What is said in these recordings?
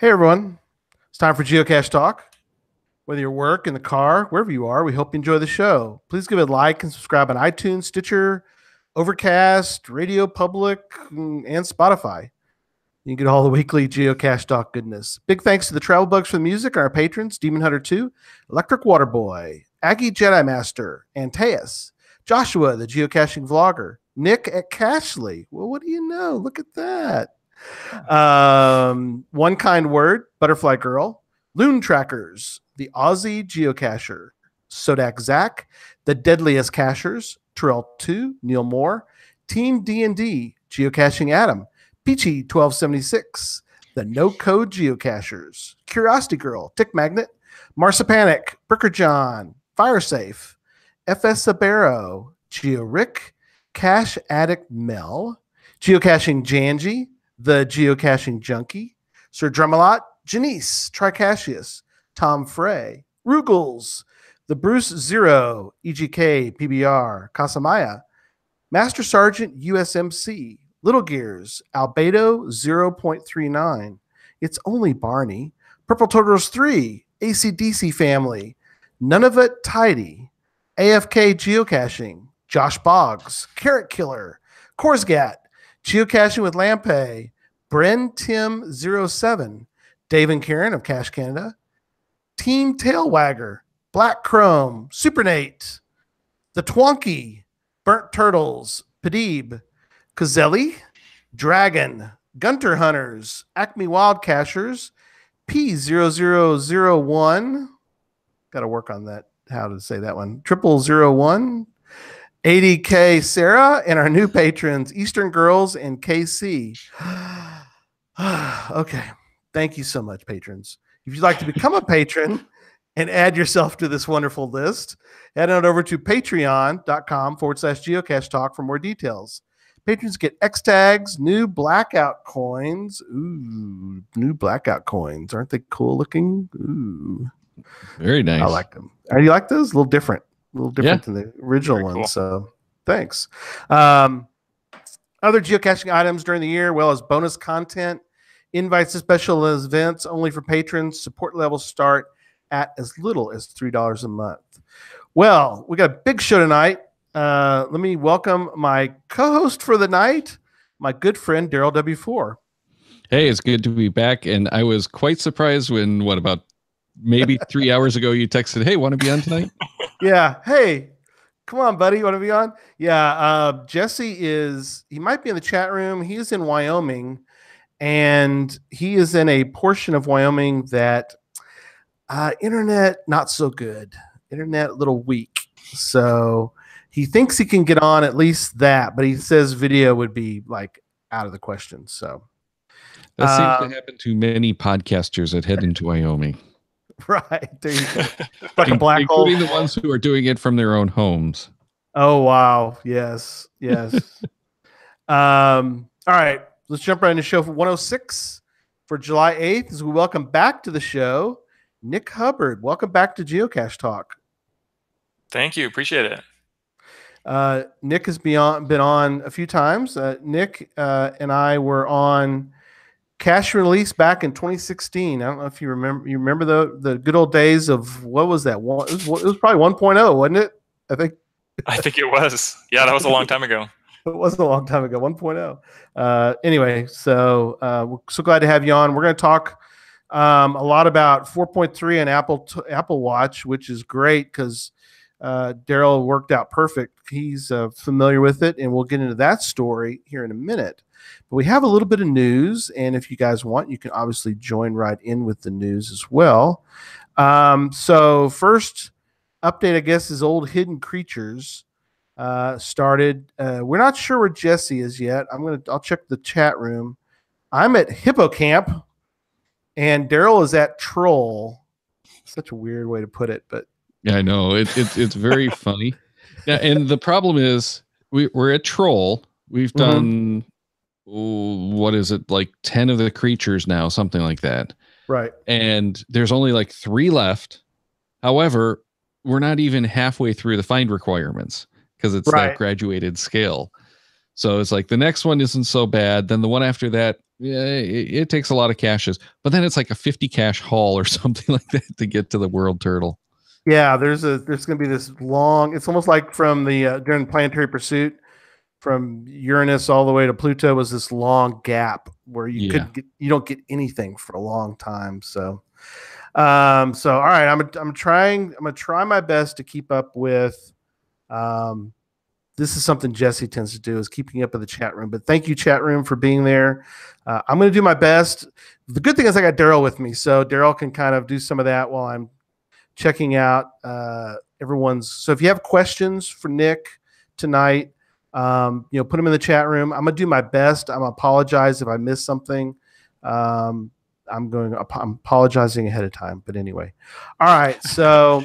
Hey everyone, it's time for Geocache Talk. Whether you work, in the car, wherever you are, we hope you enjoy the show. Please give it a like and subscribe on iTunes, Stitcher, Overcast, Radio Public, and Spotify. You can get all the weekly Geocache Talk goodness. Big thanks to the Travel Bugs for the music and our patrons, Demon Hunter 2, Electric Water Boy, Aggie Jedi Master, Antaeus, Joshua, the geocaching vlogger, Nick at Cashley. Well, what do you know? Look at that. One Kind Word, Butterfly Girl, Loon Trackers, the Aussie Geocacher, Sodak Zach, the Deadliest Cachers, Terrell 2, Neil Moore, Team D&D, Geocaching Adam, Peachy 1276, the No Code Geocachers, Curiosity Girl, Tick Magnet, Marsipanic, Bricker John, Firesafe, FS Sabero, Geo Rick, Cache Addict Mel, Geocaching Janji, the Geocaching Junkie, Sir Drumalot, Janice, Tricassius, Tom Frey, Rugels, the Bruce Zero, EGK, PBR, Casamaya, Master Sergeant USMC, Little Gears, Albedo 0.39, It's Only Barney, Purple Turtles 3, ACDC Family, None of It Tidy, AFK Geocaching, Josh Boggs, Carrot Killer, Korsgat, Geocaching with Lampe, Bren Tim 07, Dave and Karen of Cache Canada, Team Tailwagger, Black Chrome, Super Nate, The Twonky, Burnt Turtles, Padib, Kazelli, Dragon, Gunter Hunters, Acme Wild Cachers, P0001, got to work on that, how to say that one, 0001, 80K Sarah, and our new patrons, Eastern Girls and KC. Okay. Thank you so much, patrons. If you'd like to become a patron and add yourself to this wonderful list, head on over to patreon.com/geocache talk for more details. Patrons get X tags, new blackout coins. Ooh, new blackout coins. Aren't they cool looking? Ooh. Very nice. I like them. Are you like those? A little different than the original Very ones. cool. So thanks. Other geocaching items during the year, well as bonus content, invites to special events only for patrons. Support levels start at as little as $3 a month. Well, we got a big show tonight. Let me welcome my co-host for the night, my good friend Daryl W4. Hey, it's good to be back. And I was quite surprised when, about maybe 3 hours ago, you texted, hey, want to be on tonight? Yeah. Hey, come on, buddy. You want to be on? Yeah. Jesse he might be in the chat room. He is in Wyoming, and he is in a portion of Wyoming that internet, not so good. Internet, a little weak. So he thinks he can get on at least that, but he says video would be like out of the question. So that seems to happen to many podcasters that head into Wyoming. Right. There you go. Like a black hole. Including the ones who are doing it from their own homes. Oh, wow. Yes. All right. Let's jump right into show for 106 for July 8th as we welcome back to the show, Nick Hubbard. Welcome back to Geocache Talk. Thank you. Appreciate it. Nick has been on a few times. Nick and I were on Cache Release back in 2016. I don't know if you remember. You remember the good old days of, what was that? It was probably 1.0, wasn't it? I think it was. Yeah, that was a long time ago. It wasn't a long time ago. 1.0. Anyway, so we're so glad to have you on. We're going to talk a lot about 4.3 and Apple Watch, which is great because Daryl worked out perfect. He's familiar with it, and we'll get into that story here in a minute. But we have a little bit of news, and if you guys want, you can obviously join right in with the news as well. So first update, I guess, is Old Hidden Creatures started. We're not sure where Jesse is yet. I'll check the chat room. I'm at Hippocamp, and Daryl is at Troll. Such a weird way to put it, but yeah, I know it's very funny. Yeah, and the problem is we're at Troll. We've done what is it, like 10 of the creatures now, something like that. Right. And there's only like 3 left. However, we're not even halfway through the find requirements because it's that graduated scale. So it's like the next one isn't so bad. Then the one after that, yeah, it takes a lot of caches. But then it's like a 50 cache haul or something like that to get to the world turtle. Yeah, there's going to be this long. It's almost like from the during Planetary Pursuit, from Uranus all the way to Pluto was this long gap where you don't get anything for a long time. So, all right, I'm gonna try my best to keep up with. This is something Jesse tends to do, is keeping up with the chat room. But thank you, chat room, for being there. I'm going to do my best. The good thing is I got Daryl with me, so Daryl can kind of do some of that while I'm checking out everyone's. So if you have questions for Nick tonight, put them in the chat room. I'm going to do my best. I'm apologize if I miss something. I'm apologizing ahead of time. But anyway, all right. So.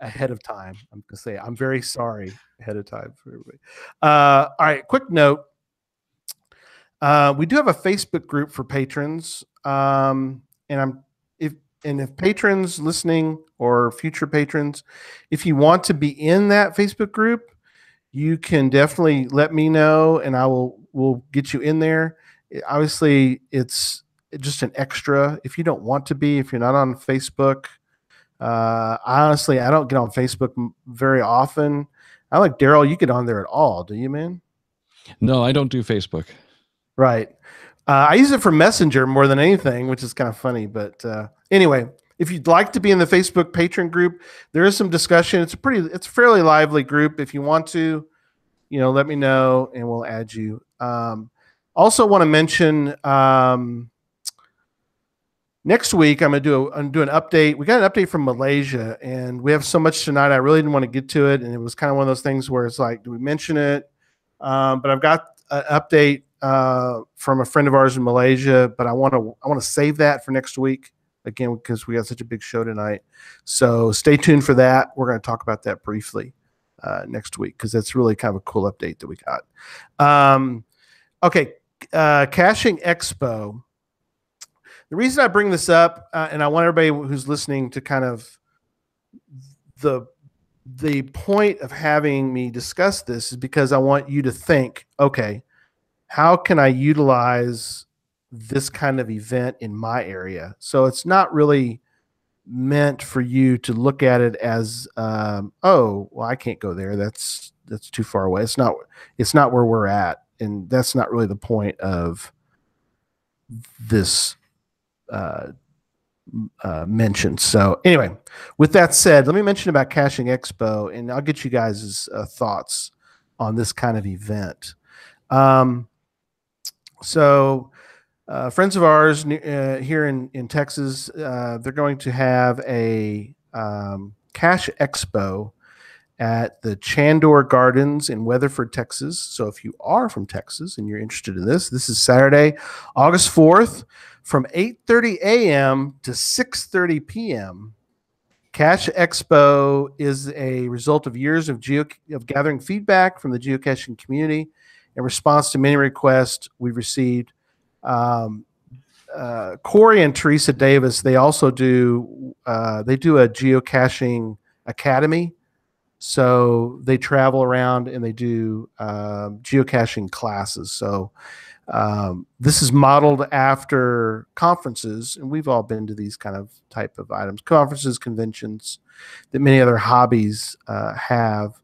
Ahead of time, I'm gonna say I'm very sorry ahead of time for everybody. All right, quick note: we do have a Facebook group for patrons, if patrons listening or future patrons, if you want to be in that Facebook group, you can definitely let me know, and we'll get you in there. Obviously, it's just an extra. If you don't want to be, if you're not on Facebook. Honestly, I don't get on Facebook very often. I like Daryl. You get on there at all, do you, man? No, I don't do Facebook. Right. I use it for Messenger more than anything, which is kind of funny. But anyway, if you'd like to be in the Facebook patron group, there is some discussion. It's a fairly lively group. If you want to, let me know and we'll add you. Also want to mention. Next week, I'm going to do an update. We got an update from Malaysia, and we have so much tonight. I really didn't want to get to it, and it was kind of one of those things where it's like, do we mention it? But I've got an update from a friend of ours in Malaysia, but I want to save that for next week again because we got such a big show tonight. So stay tuned for that. We're going to talk about that briefly next week because that's really kind of a cool update that we got. Okay, Caching Expo. The reason I bring this up, and I want everybody who's listening to kind of the point of having me discuss this is because I want you to think, okay, how can I utilize this kind of event in my area? So it's not really meant for you to look at it as, oh, well, I can't go there. That's too far away. It's not where we're at, and that's not really the point of this mentioned. So anyway, with that said, let me mention about Caching Expo, and I'll get you guys' thoughts on this kind of event. Friends of ours here in Texas, they're going to have a Cache Expo at the Chandor Gardens in Weatherford, Texas. So if you are from Texas and you're interested in this is Saturday, August 4th from 8:30 a.m. to 6:30 p.m. Cache Expo is a result of years of gathering feedback from the geocaching community in response to many requests we've received. Corey and Teresa Davis, they also do a geocaching academy. So they travel around and they do geocaching classes. So this is modeled after conferences, and we've all been to these kind of type of items, conferences, conventions that many other hobbies have.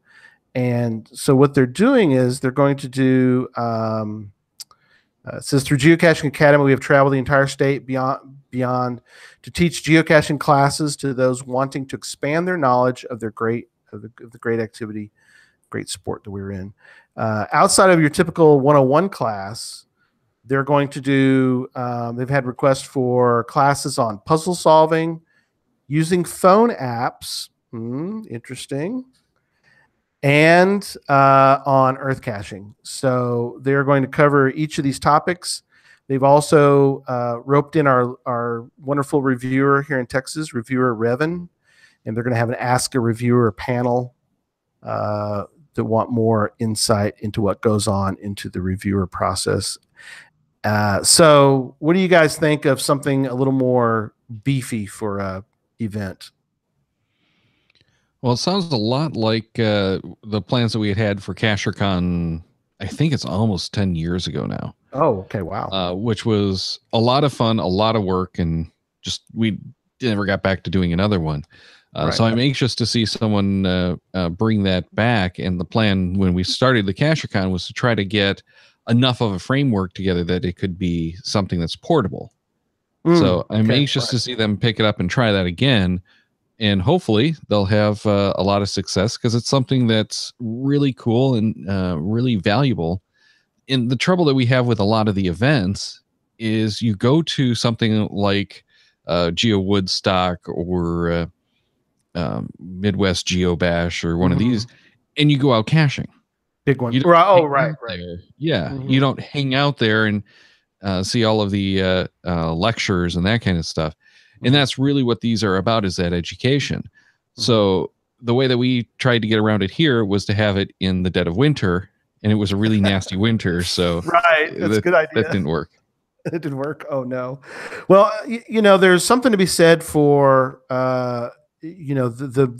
And so what they're doing is they're going to do, it says through Geocaching Academy, we have traveled the entire state beyond to teach geocaching classes to those wanting to expand their knowledge of the great activity, great sport that we're in. Outside of your typical 101 class, they're going to do, they've had requests for classes on puzzle solving, using phone apps, interesting, and on earth caching. So they're going to cover each of these topics. They've also roped in our wonderful reviewer here in Texas, reviewer Revan, and they're going to have an Ask a Reviewer panel that want more insight into what goes on into the reviewer process. So what do you guys think of something a little more beefy for a event? Well, it sounds a lot like the plans that we had for CasherCon. I think it's almost 10 years ago now. Oh, okay. Wow. Which was a lot of fun, a lot of work, and just we never got back to doing another one. Right. So I'm anxious to see someone bring that back. And the plan when we started the CasherCon was to try to get enough of a framework together that it could be something that's portable. So I'm anxious to see them pick it up and try that again. And hopefully they'll have a lot of success because it's something that's really cool and really valuable. And the trouble that we have with a lot of the events is you go to something like Geo Woodstock or Midwest Geo Bash or one of these, and you go out caching. Big one. You don't right. There. Yeah. You don't hang out there and see all of the lectures and that kind of stuff. And that's really what these are about, is that education. So the way that we tried to get around it here was to have it in the dead of winter, and it was a really nasty winter. So right, that's a good idea. That didn't work. It didn't work. Oh no. Well, there's something to be said for the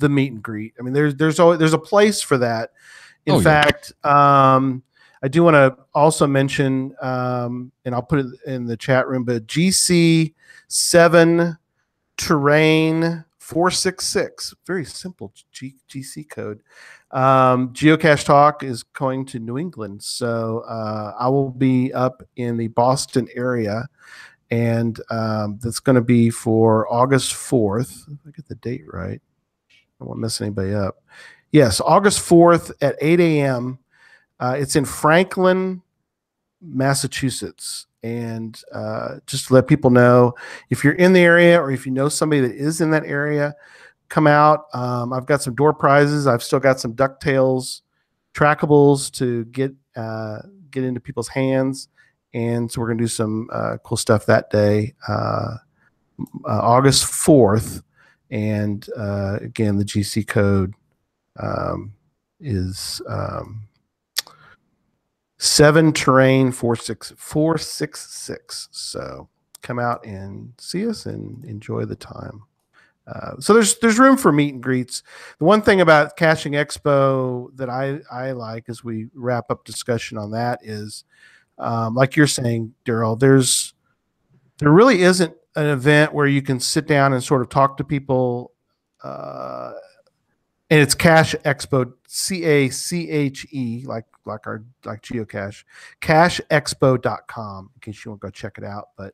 meet and greet. I mean, there's a place for that. In fact, I do want to also mention, and I'll put it in the chat room, but GC7 Terrain 466, very simple GC code. Geocache Talk is going to New England, so I will be up in the Boston area, and that's going to be for August 4th. If I get the date right, I won't mess anybody up. Yes, August 4th at 8 a.m. It's in Franklin, Massachusetts. And just to let people know, if you're in the area or if you know somebody that is in that area, come out. I've got some door prizes. I've still got some DuckTales trackables to get into people's hands. And so we're going to do some cool stuff that day, August 4th. And again, the GC code is 7 Terrain 466. So come out and see us and enjoy the time. So there's room for meet and greets. The one thing about Caching Expo that I like as we wrap up discussion on that is, like you're saying, Daryl, there really isn't an event where you can sit down and sort of talk to people. And it's Cache Expo, CACHE, like geocache, cacheexpo.com, in case you want to go check it out. But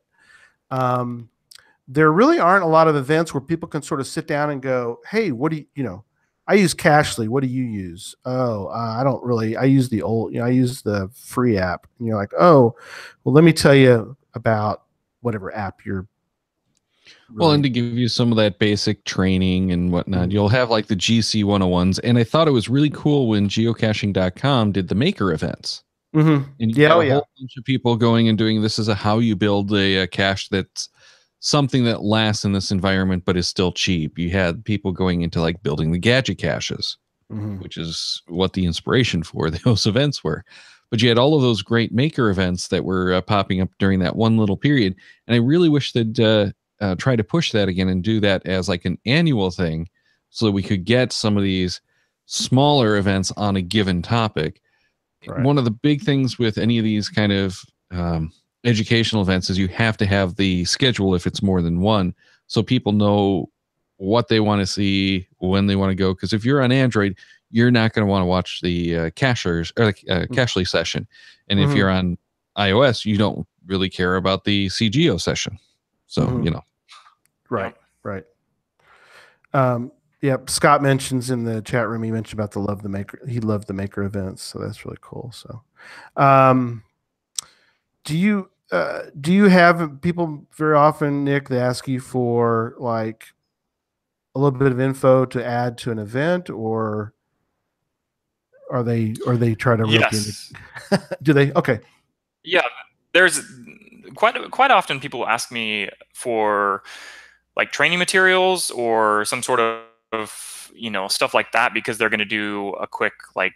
there really aren't a lot of events where people can sort of sit down and go, hey, what do I use Cachely. What do you use? Oh, I don't really, I use the old, I use the free app. And you're like, oh, well, let me tell you about whatever app you're. Well, and to give you some of that basic training and whatnot, you'll have like the GC 101s. And I thought it was really cool when geocaching.com did the maker events. And you have a whole bunch of people going and doing, this is how you build a cache that's something that lasts in this environment, but is still cheap. You had people going into like building the gadget caches, which is what the inspiration for those events were. But you had all of those great maker events that were popping up during that one little period. And I really wish they'd try to push that again and do that as like an annual thing so that we could get some of these smaller events on a given topic. Right. One of the big things with any of these kind of educational events is you have to have the schedule if it's more than one, so people know what they want to see, when they want to go. Because if you're on Android, you're not going to want to watch the cachers or the Cachely session. And if you're on iOS, you don't really care about the CGO session. So, Right. Yeah, Scott mentions in the chat room, he mentioned about he loved the maker events. So that's really cool. So, do you have people very often, Nick, they ask you for like a little bit of info to add to an event, or are they trying to rope you in? Do they? Okay. Yeah, there's quite often people ask me for like training materials or some sort of stuff like that, because they're going to do a quick like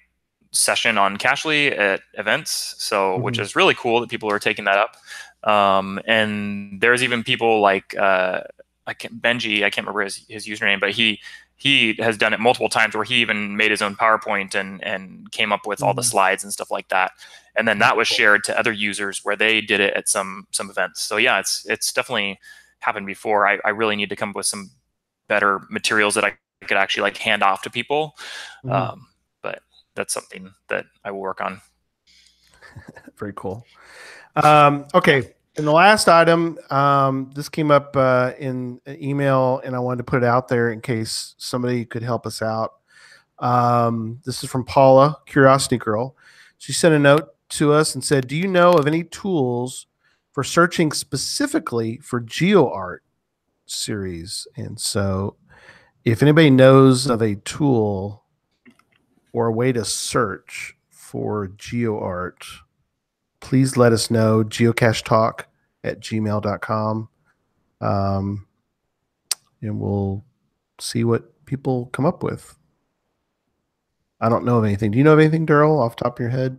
session on Cachely at events. So which is really cool that people are taking that up. And there's even people like Benji, I can't remember his username, but he he has done it multiple times where he even made his own PowerPoint and came up with all the slides and stuff like that. And then that was shared to other users where they did it at some events. So yeah, it's definitely happened before. I really need to come up with some better materials that I could actually like hand off to people. But that's something that I will work on. Very cool. Okay. And the last item, this came up in an email, and I wanted to put it out there in case somebody could help us out. This is from Paula, Curiosity Girl. She sent a note to us and said, do you know of any tools for searching specifically for GeoArt series? And so if anybody knows of a tool or a way to search for GeoArt, please let us know. geocachetalk@gmail.com. And we'll see what people come up with. I don't know of anything. Do you know of anything, Daryl, off the top of your head?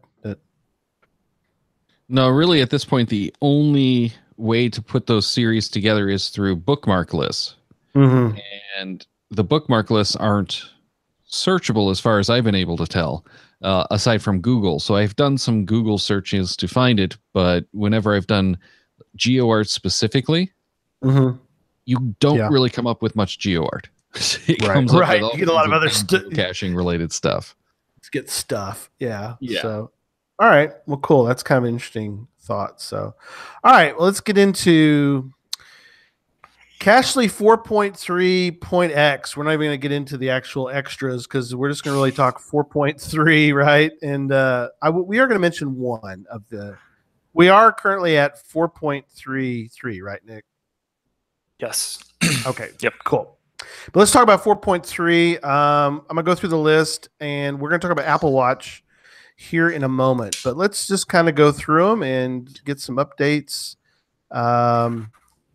No, really, at this point, the only way to put those series together is through bookmark lists. And the bookmark lists aren't searchable as far as I've been able to tell, aside from Google. So I've done some Google searches to find it, but whenever I've done GeoArt specifically, you don't really come up with much GeoArt. It comes up with all you get a lot of other caching related stuff. Let's get stuff. Yeah. So, all right. Well, cool. That's kind of an interesting thought. So, all right. Well, let's get into Cachely 4.3.x. We're not even going to get into the actual extras because we're just going to really talk 4.3, right? And we are going to mention one of the. We are currently at 4.33, right, Nick? Yes. Okay. Yep. Cool. But let's talk about 4.3. I'm going to go through the list, and we're going to talk about Apple Watch here in a moment. But let's just kind of go through them and get some updates.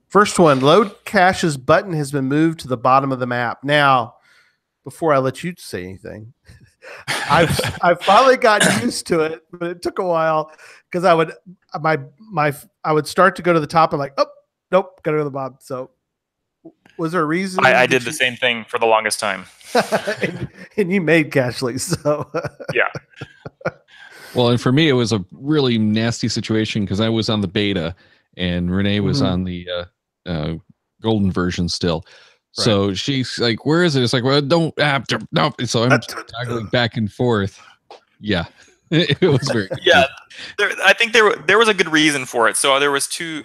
First one, load caches button has been moved to the bottom of the map. Now, before I let you say anything, I've finally gotten used to it, but it took a while because I would start to go to the top and like, oh, nope, gotta go to the bottom. So was there a reason? I did the same thing for the longest time. and you made Cachely, so yeah. Well, and for me, it was a really nasty situation because I was on the beta and Renee was on the golden version still. Right. So she's like, where is it? It's like, well, don't have to. No. So I'm toggling back and forth. Yeah. It was very good. Yeah. I think there was a good reason for it. So there was two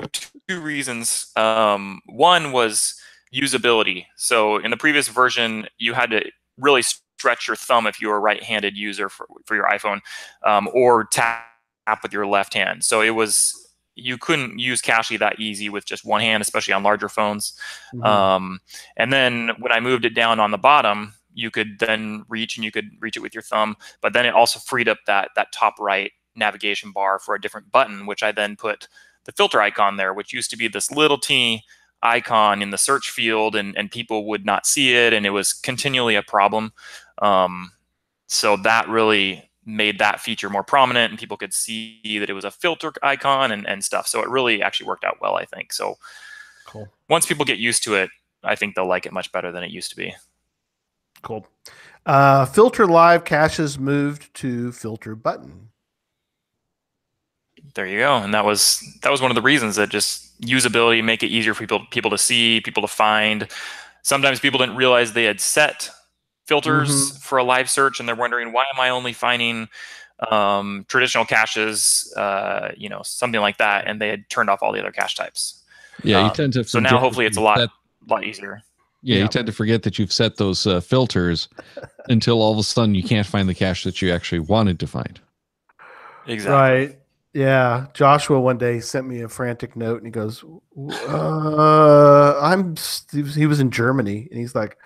reasons. One was usability. So in the previous version, you had to really stretch your thumb if you were a right-handed user for your iPhone, or tap with your left hand. So you couldn't use Cachely that easy with just one hand, especially on larger phones. And then when I moved it down on the bottom, you could then reach it with your thumb. But then it also freed up that top right navigation bar for a different button, which I then put the filter icon there, which used to be this little teeny icon in the search field, and people would not see it, and it was continually a problem. So that really made that feature more prominent, and people could see that it was a filter icon and stuff. So it really actually worked out well, I think. So cool. Once people get used to it, I think they'll like it much better than it used to be. Cool. Filter live caches moved to filter button. There you go. And that was one of the reasons, that just usability, make it easier for people to see, people to find. Sometimes people didn't realize they had set filters for a live search, and they're wondering, why am I only finding traditional caches, something like that, and they had turned off all the other cache types. Yeah, you tend to. So now hopefully it's a lot easier. Yeah, you tend to forget that you've set those filters until all of a sudden you can't find the cache that you actually wanted to find. Exactly. Right. Yeah. Joshua one day sent me a frantic note, and he goes, he was in Germany, and he's like,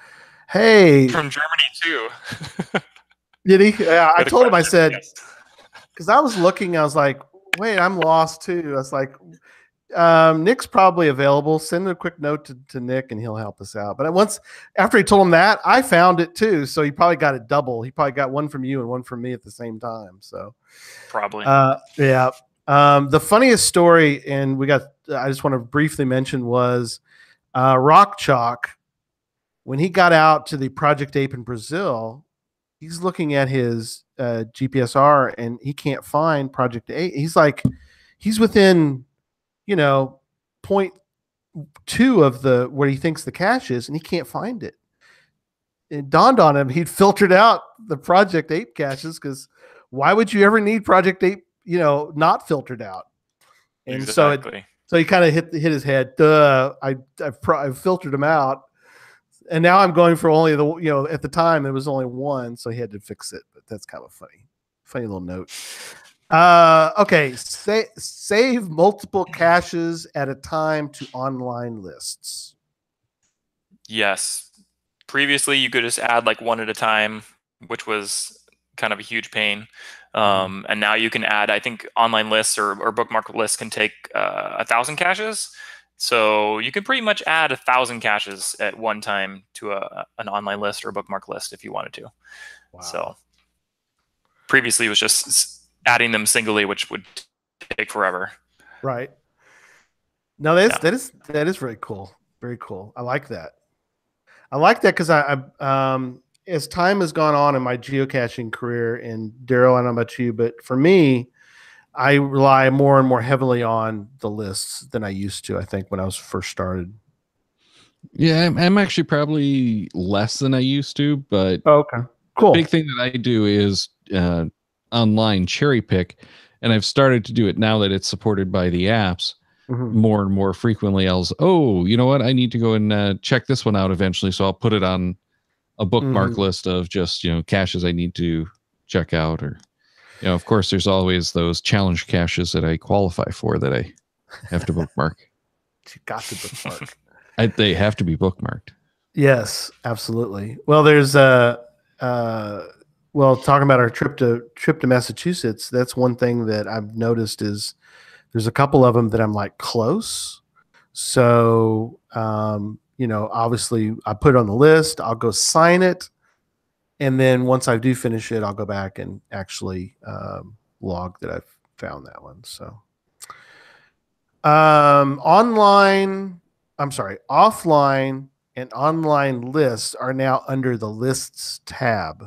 hey. From Germany too. Did he? Yeah, I told him, I said, because I was looking, I was like, wait, I'm lost too. I was like, Nick's probably available. Send a quick note to Nick and he'll help us out. But after he told him that, I found it too. So he probably got it double. He probably got one from you and one from me at the same time. So probably. Yeah. The funniest story, and I just want to briefly mention, was Rock Chalk when he got out to the Project Ape in Brazil, he's looking at his GPSR and he can't find Project Ape. He's like, he's within, you know, 0.2 of the where he thinks the cache is, and he can't find it. It dawned on him he'd filtered out the Project Ape caches, because why would you ever need Project Ape, you know, not filtered out? And exactly. so he kind of hit his head. Duh, I've filtered them out. And now I'm going for only the, you know, at the time it was only one, so he had to fix it. But that's kind of funny little note. Okay, save multiple caches at a time to online lists. Yes. Previously, you could just add like one at a time, which was kind of a huge pain. And now you can add, I think online lists or bookmark lists can take 1,000 caches. So you can pretty much add 1,000 caches at one time to an online list or a bookmark list if you wanted to. Wow. So previously it was just adding them singly, which would take forever. Right. No, that is very cool. Very cool. I like that. I like that because I as time has gone on in my geocaching career, and Daryl, I don't know about you, but for me, I rely more and more heavily on the lists than I used to, I think, when I was first started. Yeah, I'm actually probably less than I used to, but okay, cool. The big thing that I do is online cherry pick, and I've started to do it now that it's supported by the apps more and more frequently. You know what? I need to go and check this one out eventually, so I'll put it on a bookmark list of just, you know, caches I need to check out, or you know, of course, there's always those challenge caches that I qualify for that I have to bookmark. You got to bookmark. They have to be bookmarked. Yes, absolutely. Well, there's talking about our trip to Massachusetts, that's one thing that I've noticed is there's a couple of them that I'm like close. So, you know, obviously I put it on the list, I'll go sign it. And then once I do finish it, I'll go back and actually log that I've found that one. So offline and online lists are now under the lists tab.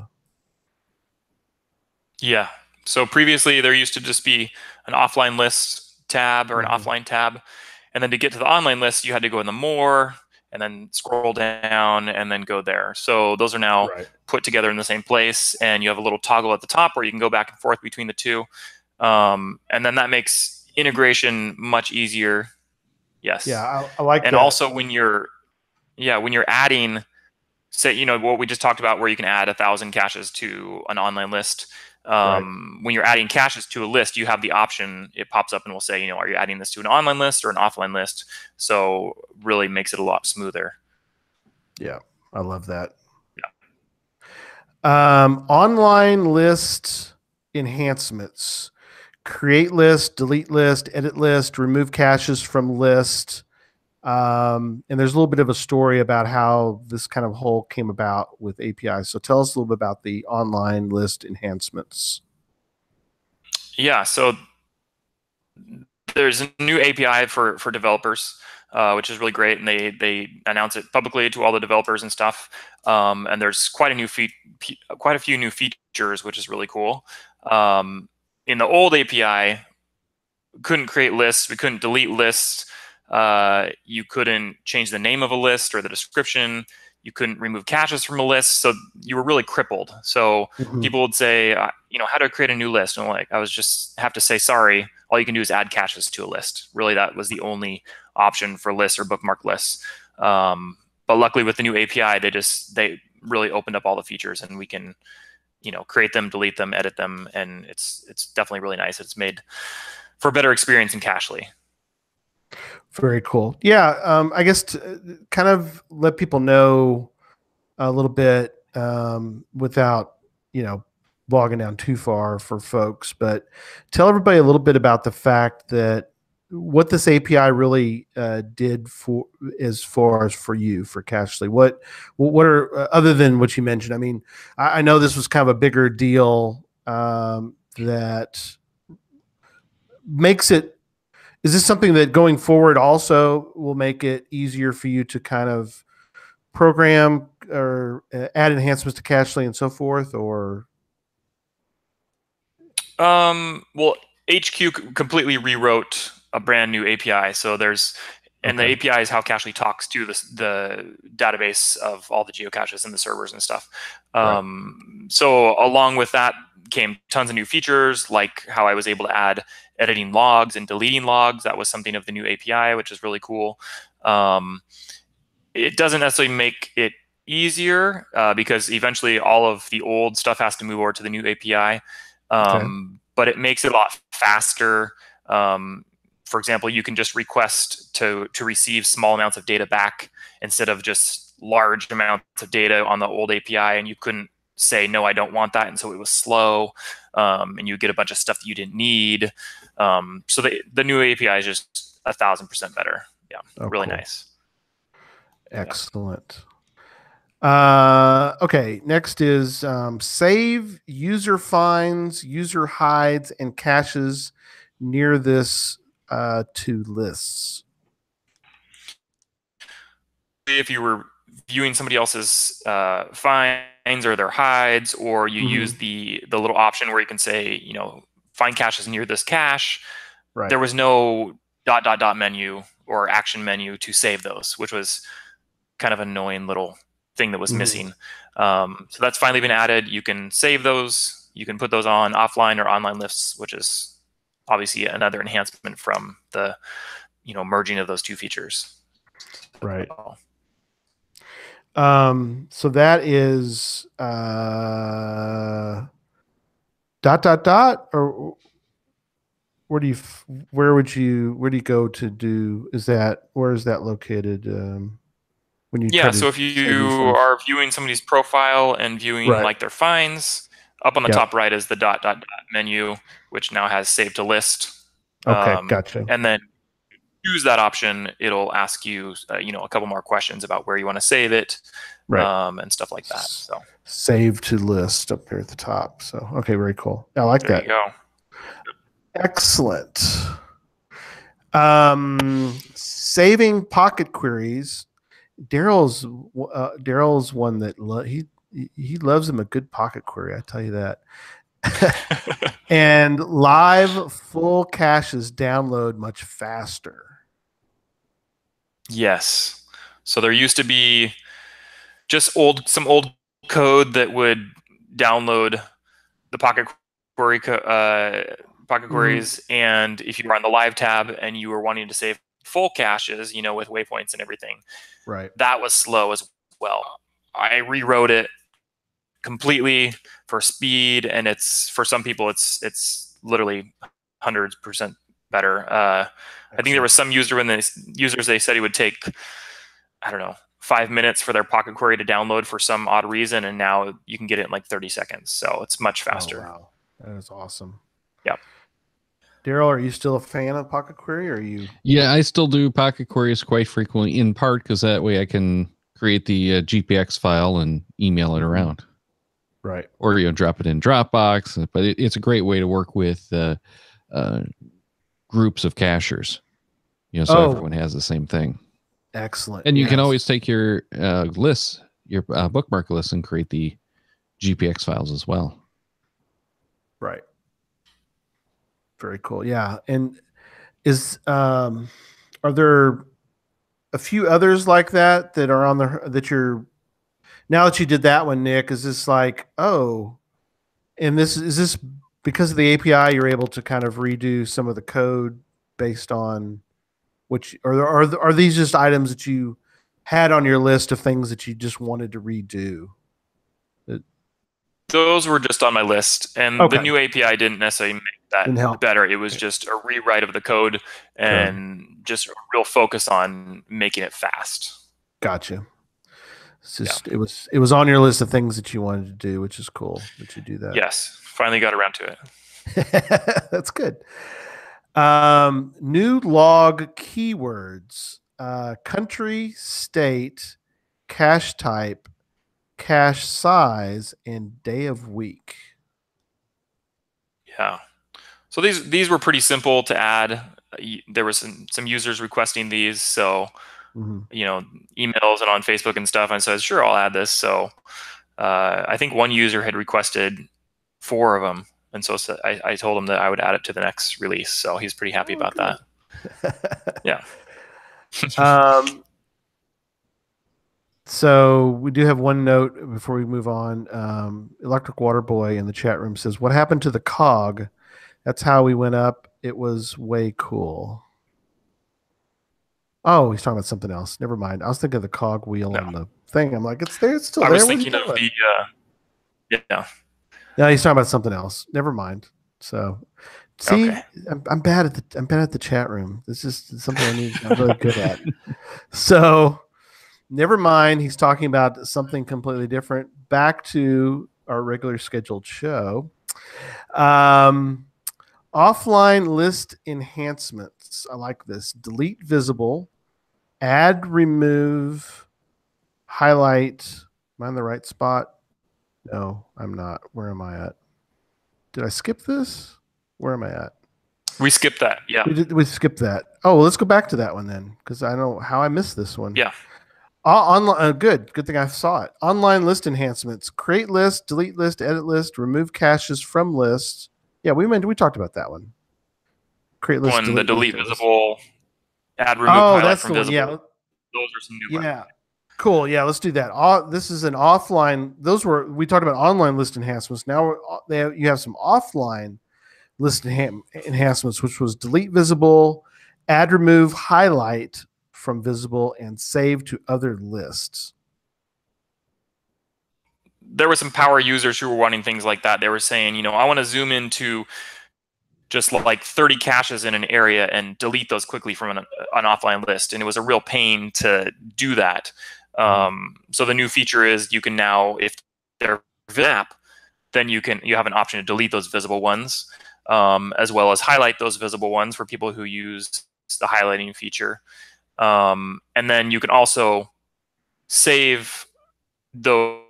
Yeah. So previously there used to just be an offline list tab or an offline tab. And then to get to the online list, you had to go in the more and then scroll down and then go there. So those are now put together in the same place, and you have a little toggle at the top where you can go back and forth between the two. And then that makes integration much easier. Yes. Yeah, I like that. And also when you're adding, say, you know, what we just talked about where you can add 1,000 caches to an online list. When you're adding caches to a list, you have the option, it pops up and will say, you know, are you adding this to an online list or an offline list? So really makes it a lot smoother. Yeah, I love that. Yeah. Online list enhancements: create list, delete list, edit list, remove caches from list. And there's a little bit of a story about how this kind of whole came about with APIs. So tell us a little bit about the online list enhancements. Yeah, so there's a new API for developers, which is really great, and they announce it publicly to all the developers and stuff. And there's quite a few new features, which is really cool. In the old API, we couldn't create lists, we couldn't delete lists. You couldn't change the name of a list or the description. You couldn't remove caches from a list. So you were really crippled. So people would say, you know, how to create a new list? And I was just have to say, sorry, all you can do is add caches to a list. Really, that was the only option for lists or bookmark lists. But luckily with the new API, they really opened up all the features, and we can, you know, create them, delete them, edit them. And it's definitely really nice. It's made for a better experience in Cachly. Very cool. Yeah, I guess to kind of let people know a little bit without, you know, bogging down too far for folks, but tell everybody a little bit about the fact that what this API really did for as far as for you for Cachly. What are other than what you mentioned? I mean, I know this was kind of a bigger deal that makes it. Is this something that going forward also will make it easier for you to kind of program or add enhancements to Cachly and so forth, or? Well, HQ completely rewrote a brand new API. So and the API is how Cachly talks to the database of all the geocaches and the servers and stuff. So along with that came tons of new features, like how I was able to add editing logs and deleting logs. That was something of the new API, which is really cool. It doesn't necessarily make it easier because eventually all of the old stuff has to move over to the new API. But it makes it a lot faster. For example, you can just request to receive small amounts of data back instead of just large amounts of data on the old API, and you couldn't say, no, I don't want that, and so it was slow, and you get a bunch of stuff that you didn't need. So the new API is just 1,000% better. Yeah, really cool. Nice. Excellent. Okay, next is save user finds, user hides, and caches near this to lists. If you were viewing somebody else's finds or their hides, or you use the little option where you can say, find caches near this cache, there was no ... menu or action menu to save those, which was kind of an annoying little thing that was missing. So that's finally been added. You can save those. You can put those on offline or online lists, which is obviously another enhancement from the merging of those two features. Right. So that is ... or where do you go to do, where is that located? When you so if you are viewing somebody's profile and viewing like their finds, up on the top right is the ... menu, which now has save to list. Okay, gotcha. And then choose that option, it'll ask you, a couple more questions about where you want to save it, and stuff like that. So save to list up here at the top. So okay, very cool. I like that. There you go. Excellent. Saving pocket queries. Daryl's one that he loves him a good pocket query. I tell you that. And live full caches download much faster. Yes. So there used to be just some old code that would download the pocket queries, and if you were on the live tab and you were wanting to save full caches, with waypoints and everything, that was slow as well. I rewrote it completely for speed, and for some people it's literally 100% better. I think there was some users they said it would take, I don't know, 5 minutes for their pocket query to download for some odd reason, and now you can get it in like 30 seconds. So it's much faster. Oh, wow. That is awesome. Yep. Daryl, are you still a fan of pocket query, or are you? Yeah, I still do pocket queries quite frequently, in part because that way I can create the GPX file and email it around. Right. Or drop it in Dropbox, but it's a great way to work with groups of cachers, so everyone has the same thing. Excellent. And you can always take your lists, your bookmark lists, and create the GPX files as well. Right. Very cool. Yeah. And are there a few others like that are on now that you did that one, Nick, is this like, and is this because of the API, you're able to kind of redo some of the code based on are these just items that you had on your list of things that you just wanted to redo? Those were just on my list, and the new API didn't necessarily make that better. It was just a rewrite of the code and just a real focus on making it fast. Gotcha. It's just it was on your list of things that you wanted to do, which is cool that you do that. Yes, finally got around to it. That's good. New log keywords: country, state, cache type, cache size, and day of week. Yeah. So these were pretty simple to add. There was some users requesting these, so emails and on Facebook and stuff, and says, sure, I'll add this. So I think one user had requested 4 of them, and so I told him that I would add it to the next release. So he's pretty happy about that. Yeah. So we do have one note before we move on. Electric Water Boy in the chat room says, what happened to the cog? That's how we went up. It was way cool. Oh, he's talking about something else. Never mind. I was thinking of the cog wheel on the thing. I'm like, it's there. It's still there. I was thinking of the yeah. No, he's talking about something else. Never mind. So, see, okay. I'm bad at the chat room. This is something I'm really good at. So, never mind. He's talking about something completely different. Back to our regular scheduled show. Offline list enhancements. I like this. Delete visible, add, remove, highlight. Am I in the right spot? No, I'm not. Where am I at? Did I skip this? Where am I at? We skipped that. Yeah. We skipped that. Oh, well, let's go back to that one then, because I know how I missed this one. Yeah. Online. Good thing I saw it. Online list enhancements. Create list, delete list, edit list, remove caches from lists. Yeah, we talked about that one. Create list. The delete visible, add, remove, highlight from visible. Yeah. Those are some new ones. Yeah. Cool. Yeah, let's do that. This is an offline. We talked about online list enhancements. Now you have some offline list enhancements, which was delete visible, add, remove, highlight from visible, and save to other lists. There were some power users who were wanting things like that. They were saying, I want to zoom into just like 30 caches in an area and delete those quickly from an offline list. And it was a real pain to do that. So the new feature is you can now, if they're app, then you have an option to delete those visible ones, as well as highlight those visible ones for people who use the highlighting feature. And then you can also save those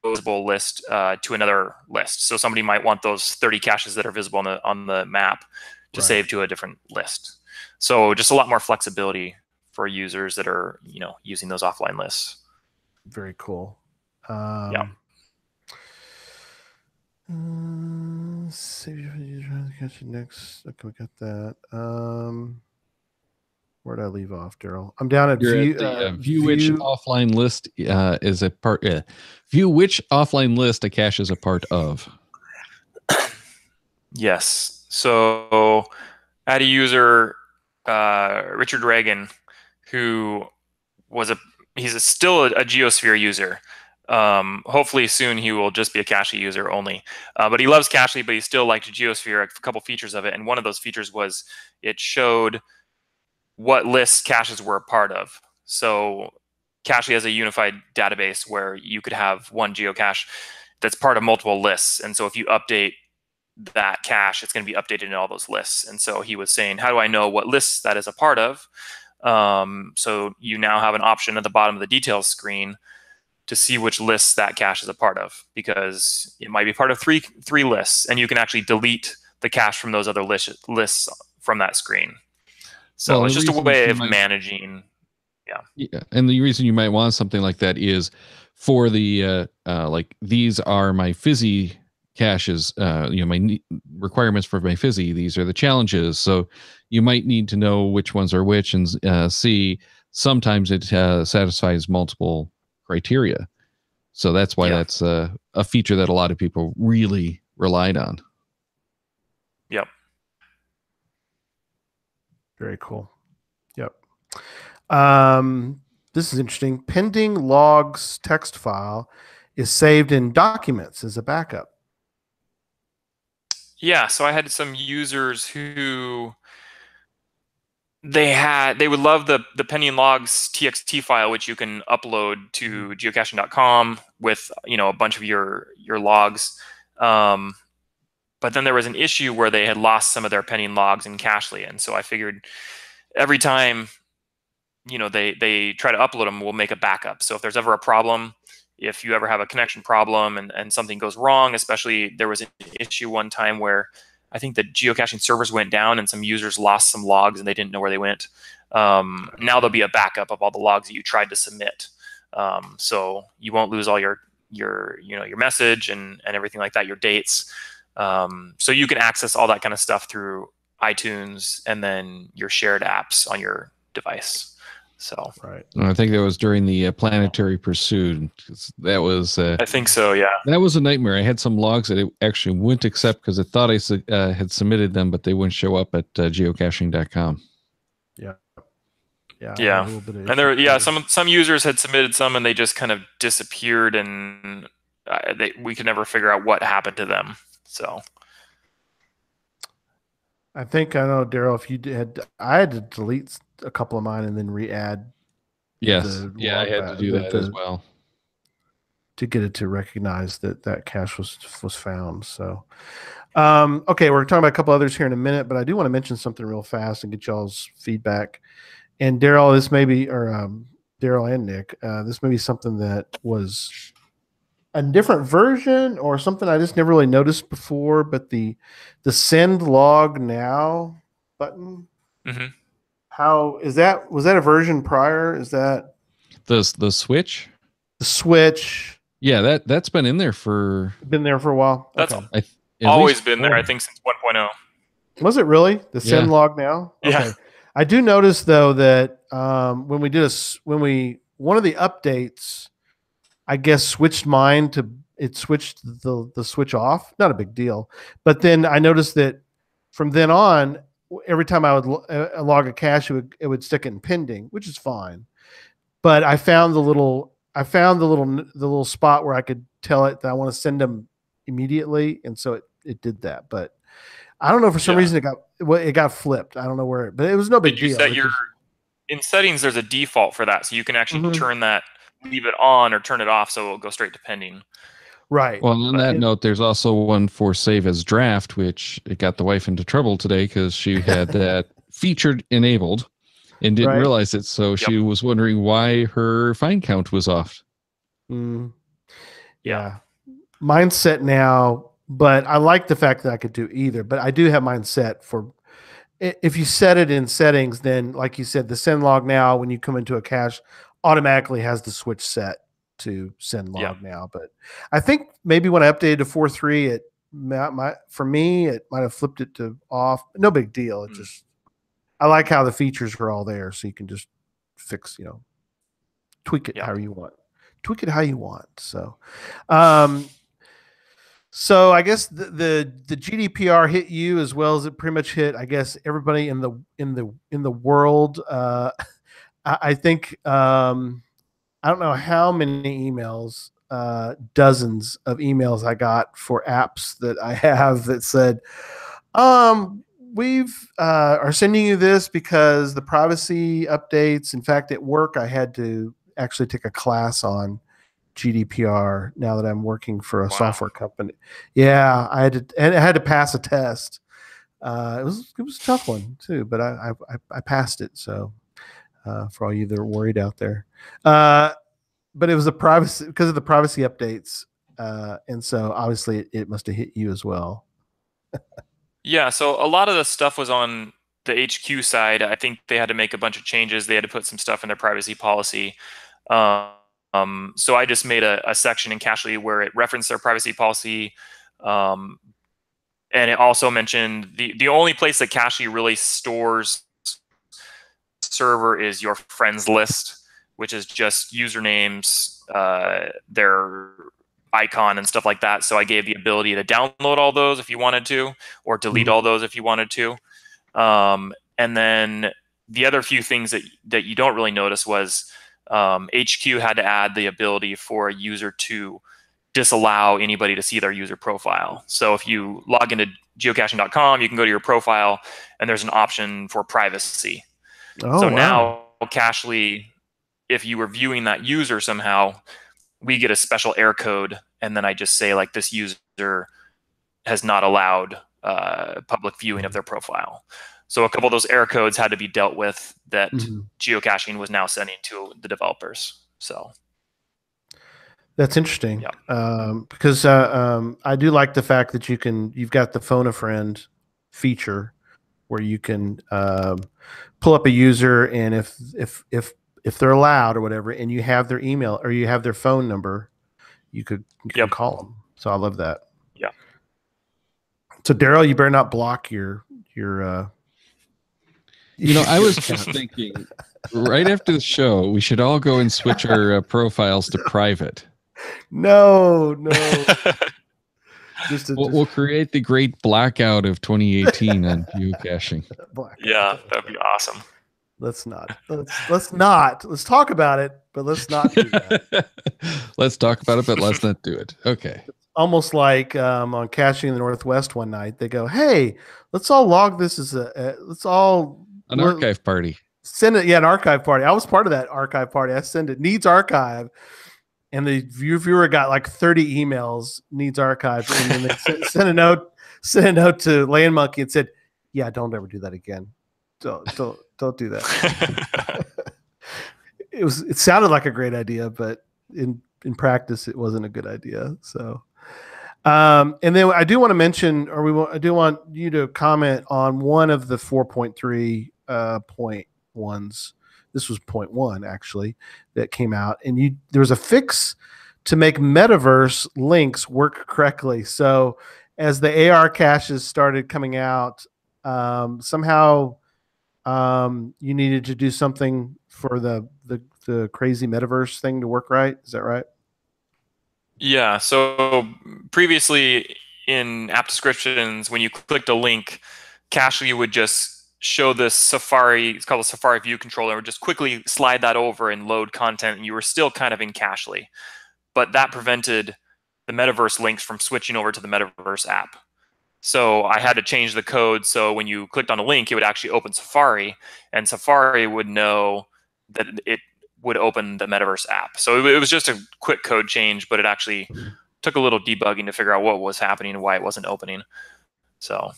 visible list to another list. So somebody might want those 30 caches that are visible on the map to save to a different list. So just a lot more flexibility for users that are using those offline lists. Very cool. Yeah. Save next. Okay, we got that. Where did I leave off, Daryl? I'm down at view which offline list is a part. View which offline list a cache is a part of. Yes. So I had a user, Richard Reagan, who he's still a Geosphere user. Hopefully soon he will just be a Cachely user only. But he loves Cachely, but he still liked Geosphere, a couple features of it. And one of those features was it showed what lists caches were a part of. So Cachely has a unified database where you could have one geocache that's part of multiple lists. And so if you update that cache, it's going to be updated in all those lists. And so he was saying, how do I know what lists that is a part of? So you now have an option at the bottom of the details screen to see which lists that cache is a part of, because it might be part of three lists, and you can actually delete the cache from those other lists from that screen. So it's just a way of managing. Yeah. And the reason you might want something like that is for the like, these are my fizzy caches, my requirements for my fizzy, these are the challenges. So you might need to know which ones are which, and see sometimes it satisfies multiple criteria. So that's why that's a feature that a lot of people really relied on. Yep. Very cool. Yep. This is interesting. Pending logs text file is saved in documents as a backup. Yeah. So I had some users who they would love the pending logs txt file, which you can upload to geocaching.com with a bunch of your logs. But then there was an issue where they had lost some of their pending logs in Cachely, and so I figured every time they try to upload them, we'll make a backup. So if there's ever a problem, if you ever have a connection problem and something goes wrong, especially there was an issue one time where I think the geocaching servers went down and some users lost some logs and they didn't know where they went. Now there'll be a backup of all the logs that you tried to submit. So you won't lose all your message and everything like that, your dates. So you can access all that kind of stuff through iTunes and then your shared apps on your device. So right. I think that was during the Planetary Pursuit. That was I think so, yeah. That was a nightmare. I had some logs that it actually wouldn't accept because it thought I had submitted them, but they wouldn't show up at geocaching.com. Yeah. And there, some users had submitted some and they just kind of disappeared, and we could never figure out what happened to them. So I think I know, Daryl, if you I had to delete a couple of mine and then re-add. Yes. Yeah, I had to do that as well to get it to recognize that cache was found. So, okay, we're talking about a couple others here in a minute, but I do want to mention something real fast and get y'all's feedback. And Daryl, this may be, or Daryl and Nick, this may be something that was a different version or something I just never really noticed before, but the send log now button. Mm-hmm. How is that? Was that a version prior? Is that the switch? The switch. Yeah, that's been in there for a while. That's okay. always been there, I think, since 1.0. Was it really the send log now? Okay. Yeah. I do notice though that when we did one of the updates, I guess switched mine to switched the switch off. Not a big deal, but then I noticed that from then on, every time I would log a cache, it would stick it in pending, which is fine. But I found the little spot where I could tell it that I want to send them immediately, and so it did that. But I don't know, for some reason it got flipped. I don't know where, but it was no big deal. In settings, there's a default for that, so you can actually turn that, leave it on, or turn it off, so it'll go straight to pending. Right. Well, on that note, there's also one for save as draft, which it got the wife into trouble today because she had that featured enabled and didn't realize it. So she was wondering why her find count was off. Yeah. Mine's set now, but I like the fact that I could do either. But I do have mine set for, if you set it in settings, then like you said, the send log now, when you come into a cache, automatically has the switch set to send log now. But I think maybe when I updated to 4.3, for me, it might have flipped it to off. No big deal. It just, I like how the features are all there, so you can just fix, tweak it how you want. Tweak it how you want. So, so I guess the GDPR hit you as well as it pretty much hit, I guess, everybody in the world. I think I don't know how many emails, dozens of emails I got for apps that I have that said, we've are sending you this because the privacy updates. In fact, at work, I had to actually take a class on GDPR now that I'm working for a software company. Yeah, I had to pass a test. It was a tough one too, but I passed it. So for all you that are worried out there, but it was because of the privacy updates, and so obviously it must have hit you as well. Yeah, so a lot of the stuff was on the HQ side. I think they had to make a bunch of changes. They had to put some stuff in their privacy policy. So I just made a section in Cachely where it referenced their privacy policy. And it also mentioned the only place that Cachely really stores server is your friends list, which is just usernames, their icon and stuff like that. So I gave the ability to download all those if you wanted to, or delete all those if you wanted to. And then the other few things that you don't really notice was HQ had to add the ability for a user to disallow anybody to see their user profile. So if you log into geocaching.com, you can go to your profile and there's an option for privacy. Now Cachely, if you were viewing that user somehow, we get a special error code, and then I just say like, this user has not allowed public viewing of their profile. So a couple of those error codes had to be dealt with that geocaching was now sending to the developers. So that's interesting. Because I do like the fact that you've got the phone a friend feature where you can pull up a user, and if they're allowed or whatever, and you have their email or you have their phone number, you can call them. So I love that. Yeah. So Daryl, you better not block your. I was just thinking, right after the show, we should all go and switch our profiles to private. No. We'll create the great blackout of 2018 on geocaching. Yeah, that'd be awesome. Let's not. Let's talk about it, but let's not do that. Let's talk about it, but let's not do it. Okay. Almost like on Caching in the Northwest one night, they go, "Hey, let's all log this as let's all an archive party. Send it, yeah, an archive party." I was part of that archive party. I send it needs archive, and the viewer got like 30 emails needs archive, and then they sent a note to Land Monkey and said, "Yeah, don't ever do that again. Don't do that." It sounded like a great idea, but in practice, it wasn't a good idea. So. And then I do want to mention, I do want you to comment on one of the 4.3 point ones. This was 0.1 actually that came out, and there was a fix to make Metaverse links work correctly. So as the AR caches started coming out, somehow you needed to do something for the crazy Metaverse thing to work right. Is that right? Yeah, so previously in app descriptions, when you clicked a link, Cachely would just show this Safari, it's called a Safari View Controller, would just quickly slide that over and load content, and you were still kind of in Cachely. But that prevented the Metaverse links from switching over to the Metaverse app. So I had to change the code so when you clicked on a link, it would actually open Safari, and Safari would know that it would open the Metaverse app. So it was just a quick code change, but it actually took a little debugging to figure out what was happening and why it wasn't opening. So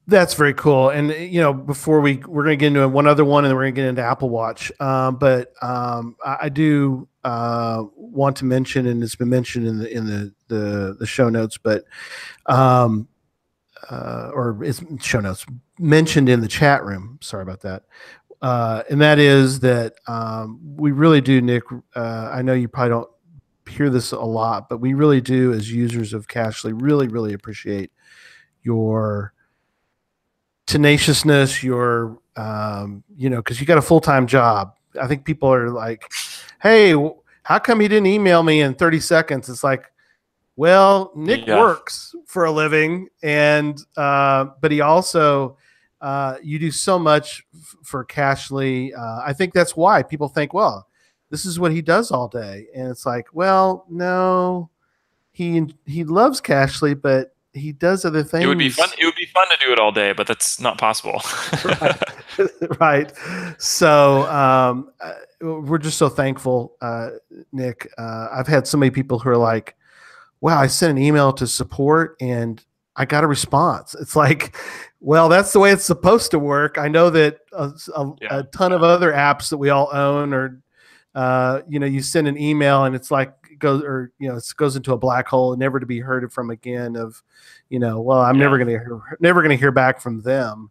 that's very cool. And before we're going to get into one other one, and then we're going to get into Apple Watch. But I do want to mention, and it's been mentioned in the show notes, but or it's show notes mentioned in the chat room. Sorry about that. And that is that we really do, Nick. I know you probably don't hear this a lot, but we really do, as users of Cachely, really, really appreciate your tenaciousness, your, because you got a full-time job. I think people are like, "Hey, how come you didn't email me in 30 seconds?" It's like, well, Nick works for a living, and but he also. You do so much for Cachely. I think that's why people think, well, this is what he does all day. And it's like, well, no, he loves Cachely, but he does other things. It would be fun to do it all day, but that's not possible. Right. So we're just so thankful, Nick. I've had so many people who are like, wow, I sent an email to support and I got a response. It's like, well, that's the way it's supposed to work. I know that a ton of other apps that we all own, or you send an email and it's like it goes into a black hole, never to be heard from again. Of, well, I'm never gonna hear back from them,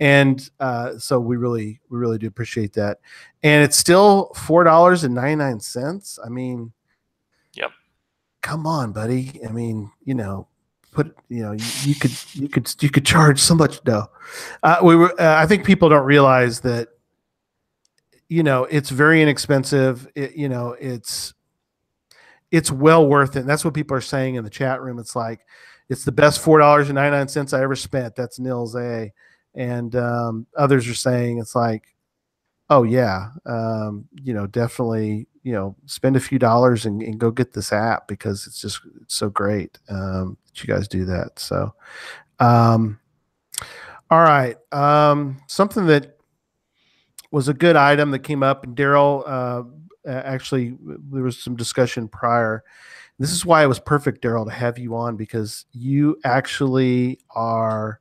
and so we really do appreciate that. And it's still $4.99. I mean, yep. Come on, buddy. I mean, you could charge so much. No, I think people don't realize that, it's very inexpensive. It's well worth it. And that's what people are saying in the chat room. It's like, it's the best $4.99 I ever spent. That's Nils A. And others are saying it's like, oh yeah, definitely, spend a few dollars and go get this app, because it's so great that you guys do that. So, all right. Something that was a good item that came up, and Daryl, actually, there was some discussion prior. This is why it was perfect, Daryl, to have you on, because you actually are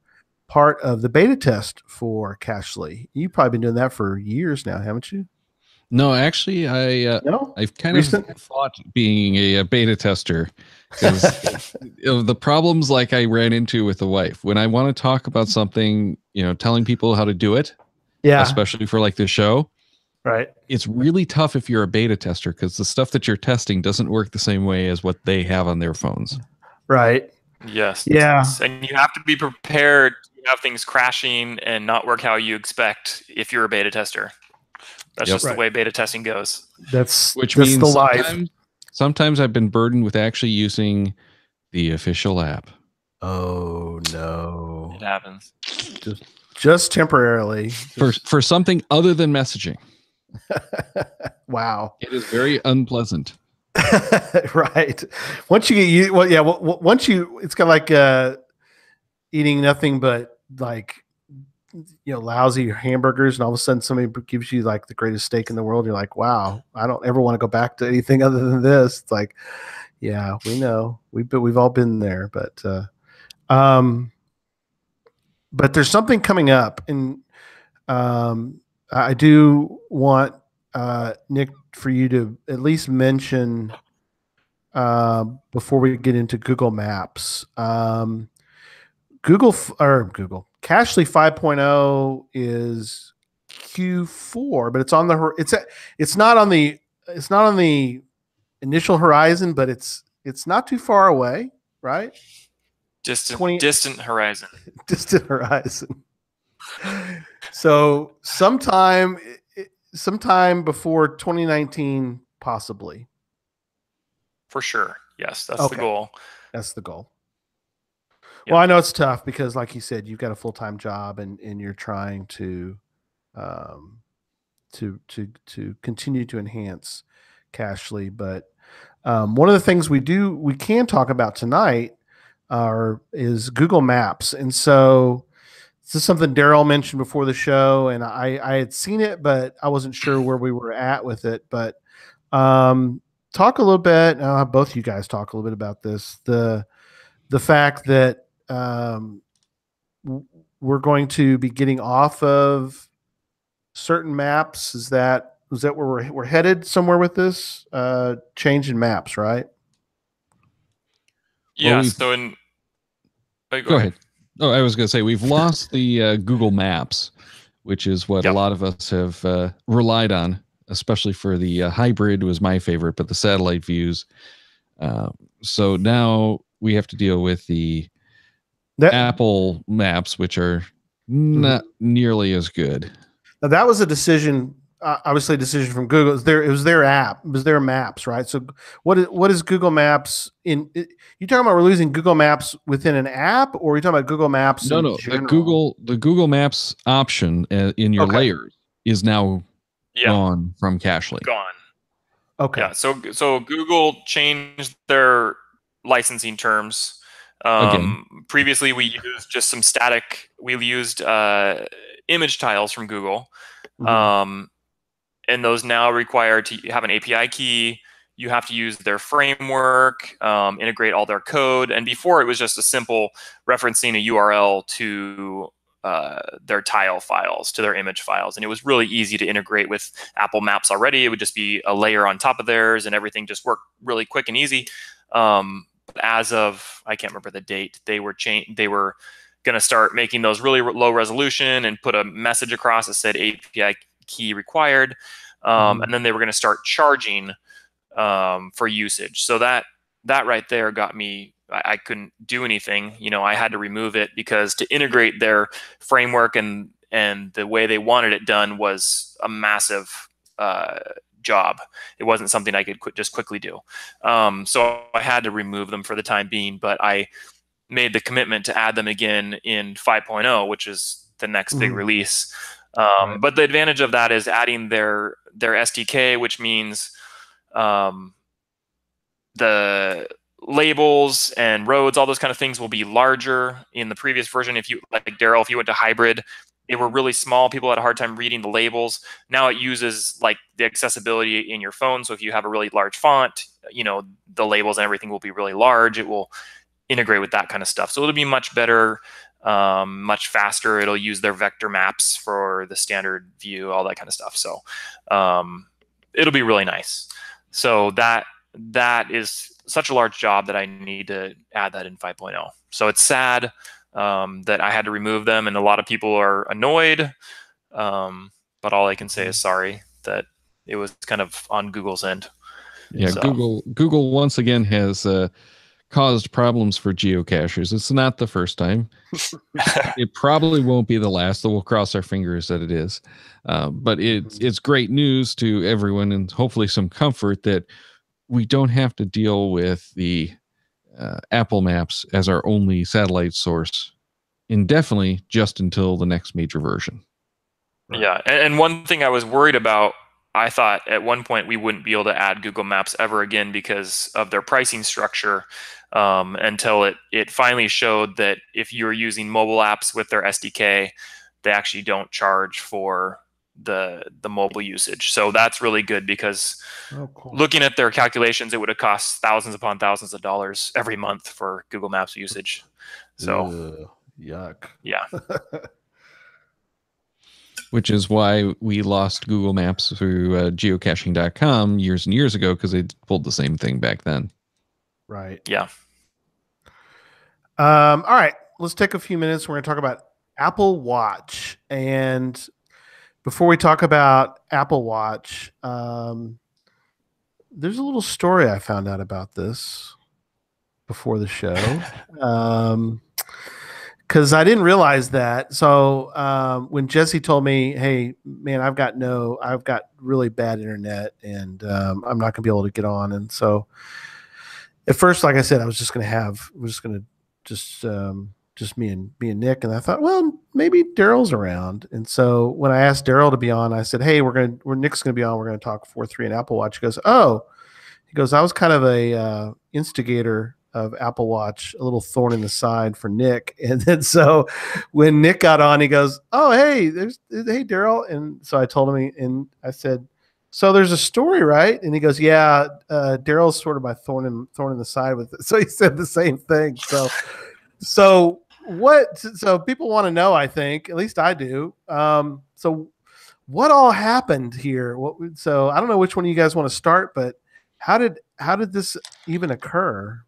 part of the beta test for Cachely. You've probably been doing that for years now, haven't you? No, actually, No, I've kind recent. of thought being a beta tester because of the problems like I ran into with the wife. When I want to talk about something, telling people how to do it, Yeah, especially for like this show, right. it's really tough if you're a beta tester because the stuff that you're testing doesn't work the same way as what they have on their phones. Right. Yes. Yeah. And you have to be prepared to have things crashing and not work how you expect if you're a beta tester. That's just the way beta testing goes. That's means the life. Sometimes I've been burdened with actually using the official app. Oh no. It happens. Just temporarily. For something other than messaging. Wow. It is very unpleasant. Right. Once you get you once you it's kind of like eating nothing but like lousy hamburgers, and all of a sudden somebody gives you like the greatest steak in the world. You're like, wow, I don't ever want to go back to anything other than this. It's like, yeah, we know we've all been there, but there's something coming up, and I do want Nick for you to at least mention before we get into Google Maps. Google Cachly 5.0 is Q4, but it's not on the initial horizon, but it's not too far away, right? Distant horizon. Distant horizon. So sometime before 2019, possibly. For sure. Yes, that's the goal. That's the goal. Yep. Well, I know it's tough because, like you said, you've got a full-time job and you're trying to continue to enhance Cachly. But one of the things we can talk about tonight is Google Maps. And so this is something Daryl mentioned before the show, and I had seen it, but I wasn't sure where we were at with it. But talk a little bit. I'll have both of you guys talk a little bit about this. The fact that we're going to be getting off of certain maps. Is that where we're headed somewhere with this change in maps, right? Yeah. Well, go ahead. Oh, I was going to say we've lost the Google Maps, which is what a lot of us have relied on, especially for the hybrid was my favorite, but the satellite views. So now we have to deal with the Apple Maps, which are not nearly as good. Now, that was a decision, obviously a decision from Google. It was their app. It was their maps, right? So what is Google Maps in? You talking about we're losing Google Maps within an app, or are you talking about Google Maps? No, the Google Maps option in your layers is now gone from Cachly. Gone. Okay. Yeah. So Google changed their licensing terms. Previously, we used just some static. We used image tiles from Google, and those now require to have an API key. You have to use their framework, integrate all their code. And before, it was just a simple referencing a URL to their tile files, to their image files. And it was really easy to integrate with Apple Maps already. It would just be a layer on top of theirs, and everything just worked really quick and easy. As of, I can't remember the date, they were going to start making those really low resolution and put a message across that said API key required. And then they were going to start charging for usage. So that right there got me, I couldn't do anything. I had to remove it because to integrate their framework and the way they wanted it done was a massive job. It wasn't something I could just quickly do. So I had to remove them for the time being, but I made the commitment to add them again in 5.0, which is the next big release. But the advantage of that is adding their SDK, which means the labels and roads, all those kind of things will be larger. In the previous version, if you, like Daryl, if you went to hybrid, they were really small. People had a hard time reading the labels. Now it uses like the accessibility in your phone. So if you have a really large font, the labels and everything will be really large. It will integrate with that kind of stuff. So it'll be much better, much faster. It'll use their vector maps for the standard view, all that kind of stuff. So it'll be really nice. So that is such a large job that I need to add that in 5.0. So it's sad that I had to remove them, and a lot of people are annoyed. But all I can say is sorry that it was kind of on Google's end. Yeah, So. Google once again has caused problems for geocachers. It's not the first time. It probably won't be the last, though we'll cross our fingers that it is. But it's great news to everyone, and hopefully some comfort that we don't have to deal with the Apple Maps as our only satellite source indefinitely, just until the next major version. Right. Yeah, and one thing I was worried about, I thought at one point we wouldn't be able to add Google Maps ever again because of their pricing structure, until it finally showed that if you're using mobile apps with their SDK, they actually don't charge for the mobile usage. So that's really good, because looking at their calculations, it would have cost thousands upon thousands of dollars every month for Google Maps usage. So yuck. Yeah. Which is why we lost Google Maps through geocaching.com years and years ago, because they pulled the same thing back then. Right. Yeah. All right. Let's take a few minutes. We're going to talk about Apple Watch. And before we talk about Apple Watch, there's a little story I found out about this before the show. Because I didn't realize that. So when Jesse told me, "Hey, man, I've got really bad internet, and I'm not gonna be able to get on," and so at first, like I said, we're just gonna just me and Nick, and I thought, well, maybe Daryl's around, and so when I asked Daryl to be on, I said, "Hey, Nick's gonna be on. We're gonna talk 4.3 and Apple Watch." He goes, "Oh," "I was kind of a instigator of Apple Watch, a little thorn in the side for Nick." And then so when Nick got on, he goes, "Oh, hey, Daryl." And so I told him, and I said, "So there's a story, right?" And he goes, "Yeah, Daryl's sort of my thorn in the side with it." So he said the same thing. So people want to know, I think, at least I do. So what all happened here? So I don't know which one you guys want to start, but how did this even occur?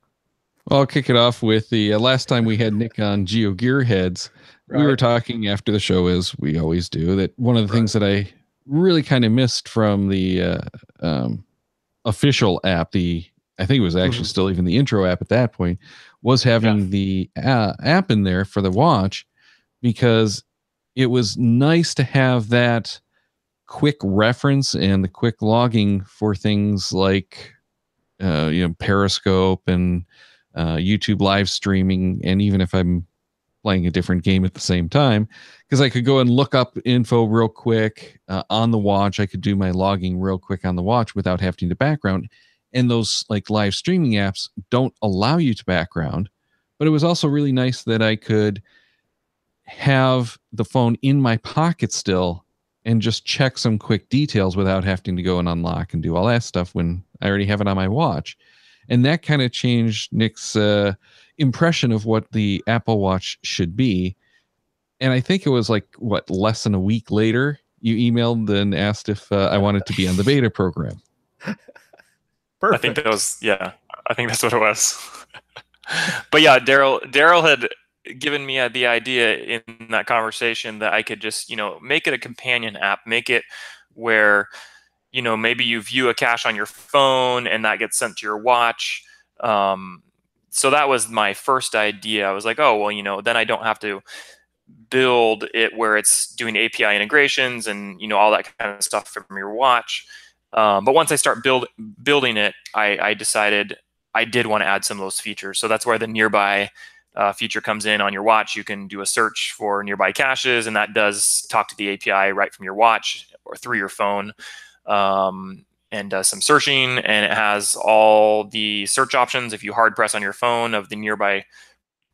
I'll kick it off with the last time we had Nick on Geo Gearheads. Right. We were talking after the show, as we always do, that one of the things that I really kind of missed from the official app, I think it was actually still even the intro app at that point, was having the app in there for the watch, because it was nice to have that quick reference and the quick logging for things like Periscope and YouTube live streaming, and even if I'm playing a different game at the same time, because I could go and look up info real quick on the watch. I could do my logging real quick on the watch without having to background. And those like live streaming apps don't allow you to background. But it was also really nice that I could have the phone in my pocket still and just check some quick details without having to go and unlock and do all that stuff when I already have it on my watch. And that kind of changed Nick's impression of what the Apple Watch should be. And I think it was like, less than a week later, you emailed and asked if I wanted to be on the beta program. Perfect. I think that's what it was. But yeah, Daryl had given me the idea in that conversation that I could just, make it a companion app, make it where, maybe you view a cache on your phone and that gets sent to your watch. So that was my first idea. I was like, oh, well, then I don't have to build it where it's doing API integrations and, all that kind of stuff from your watch. But once I start building it, I decided I did want to add some of those features. So that's where the nearby feature comes in on your watch. You can do a search for nearby caches, and that does talk to the API right from your watch or through your phone, and does some searching. And it has all the search options. If you hard press on your phone of the nearby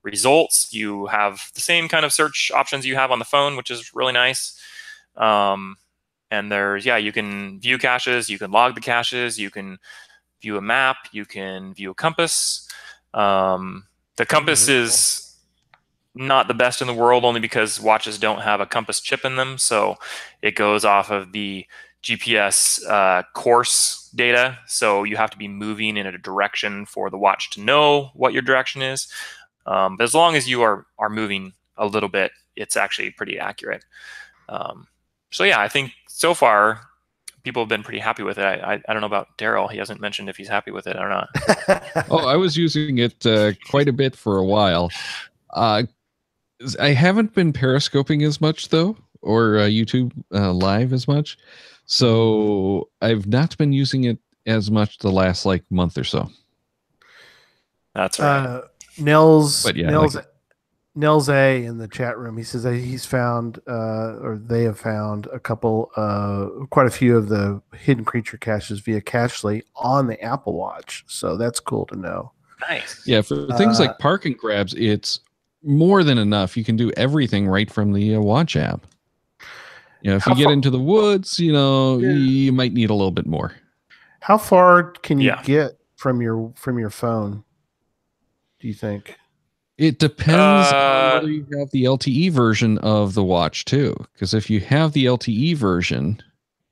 results, you have the same kind of search options you have on the phone, which is really nice. And there's, you can view caches, you can log the caches, you can view a map, you can view a compass. The compass is not the best in the world, only because watches don't have a compass chip in them. So it goes off of the GPS course data. So you have to be moving in a direction for the watch to know what your direction is. But as long as you are moving a little bit, it's actually pretty accurate. So yeah, I think so far people have been pretty happy with it. I don't know about Daryl. He hasn't mentioned if he's happy with it or not. Oh, I was using it quite a bit for a while. I haven't been periscoping as much though, or YouTube live as much. So I've not been using it as much the last like month or so. That's right. Nels, But yeah, Nels A in the chat room. He says that he's found, or they have found quite a few of the hidden creature caches via Cachely on the Apple Watch. So that's cool to know. Nice. Yeah, for things like park and grabs, it's more than enough. You can do everything right from the watch app. You know, if you get into the woods, you know, you might need a little bit more. How far can you get from your phone? Do you think? It depends on whether you have the LTE version of the watch too. Because if you have the LTE version,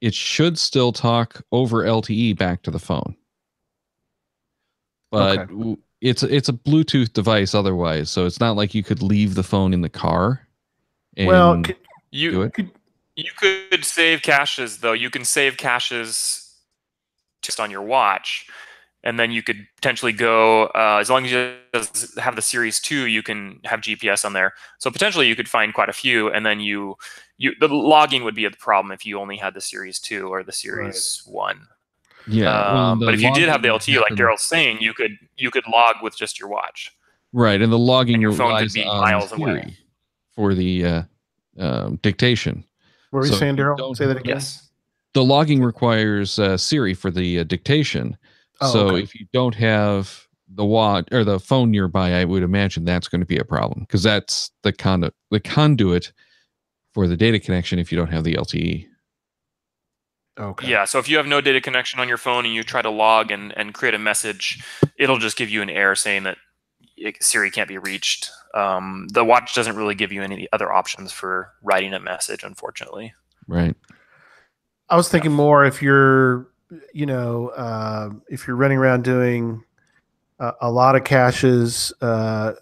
it should still talk over LTE back to the phone. But it's a Bluetooth device otherwise, so it's not like you could leave the phone in the car. And you could save caches though. You can save caches just on your watch. And then you could potentially go, as long as you have the Series 2, you can have GPS on there. So potentially you could find quite a few, and then the logging would be a problem if you only had the Series 2 or the Series 1. Yeah, but if you did have the LTE, like Daryl's saying, you could log with just your watch. Right, and the logging and your phone could be miles away for the dictation. What were you saying, Daryl? Say that again. Yes. The logging requires Siri for the dictation. So if you don't have the watch or the phone nearby, I would imagine that's going to be a problem because that's the conduit for the data connection if you don't have the LTE. Okay. Yeah, so if you have no data connection on your phone and you try to log and create a message, it'll just give you an error saying that Siri can't be reached. The watch doesn't really give you any other options for writing a message, unfortunately. Right. I was thinking more if you're if you're running around doing a lot of caches, Daryl,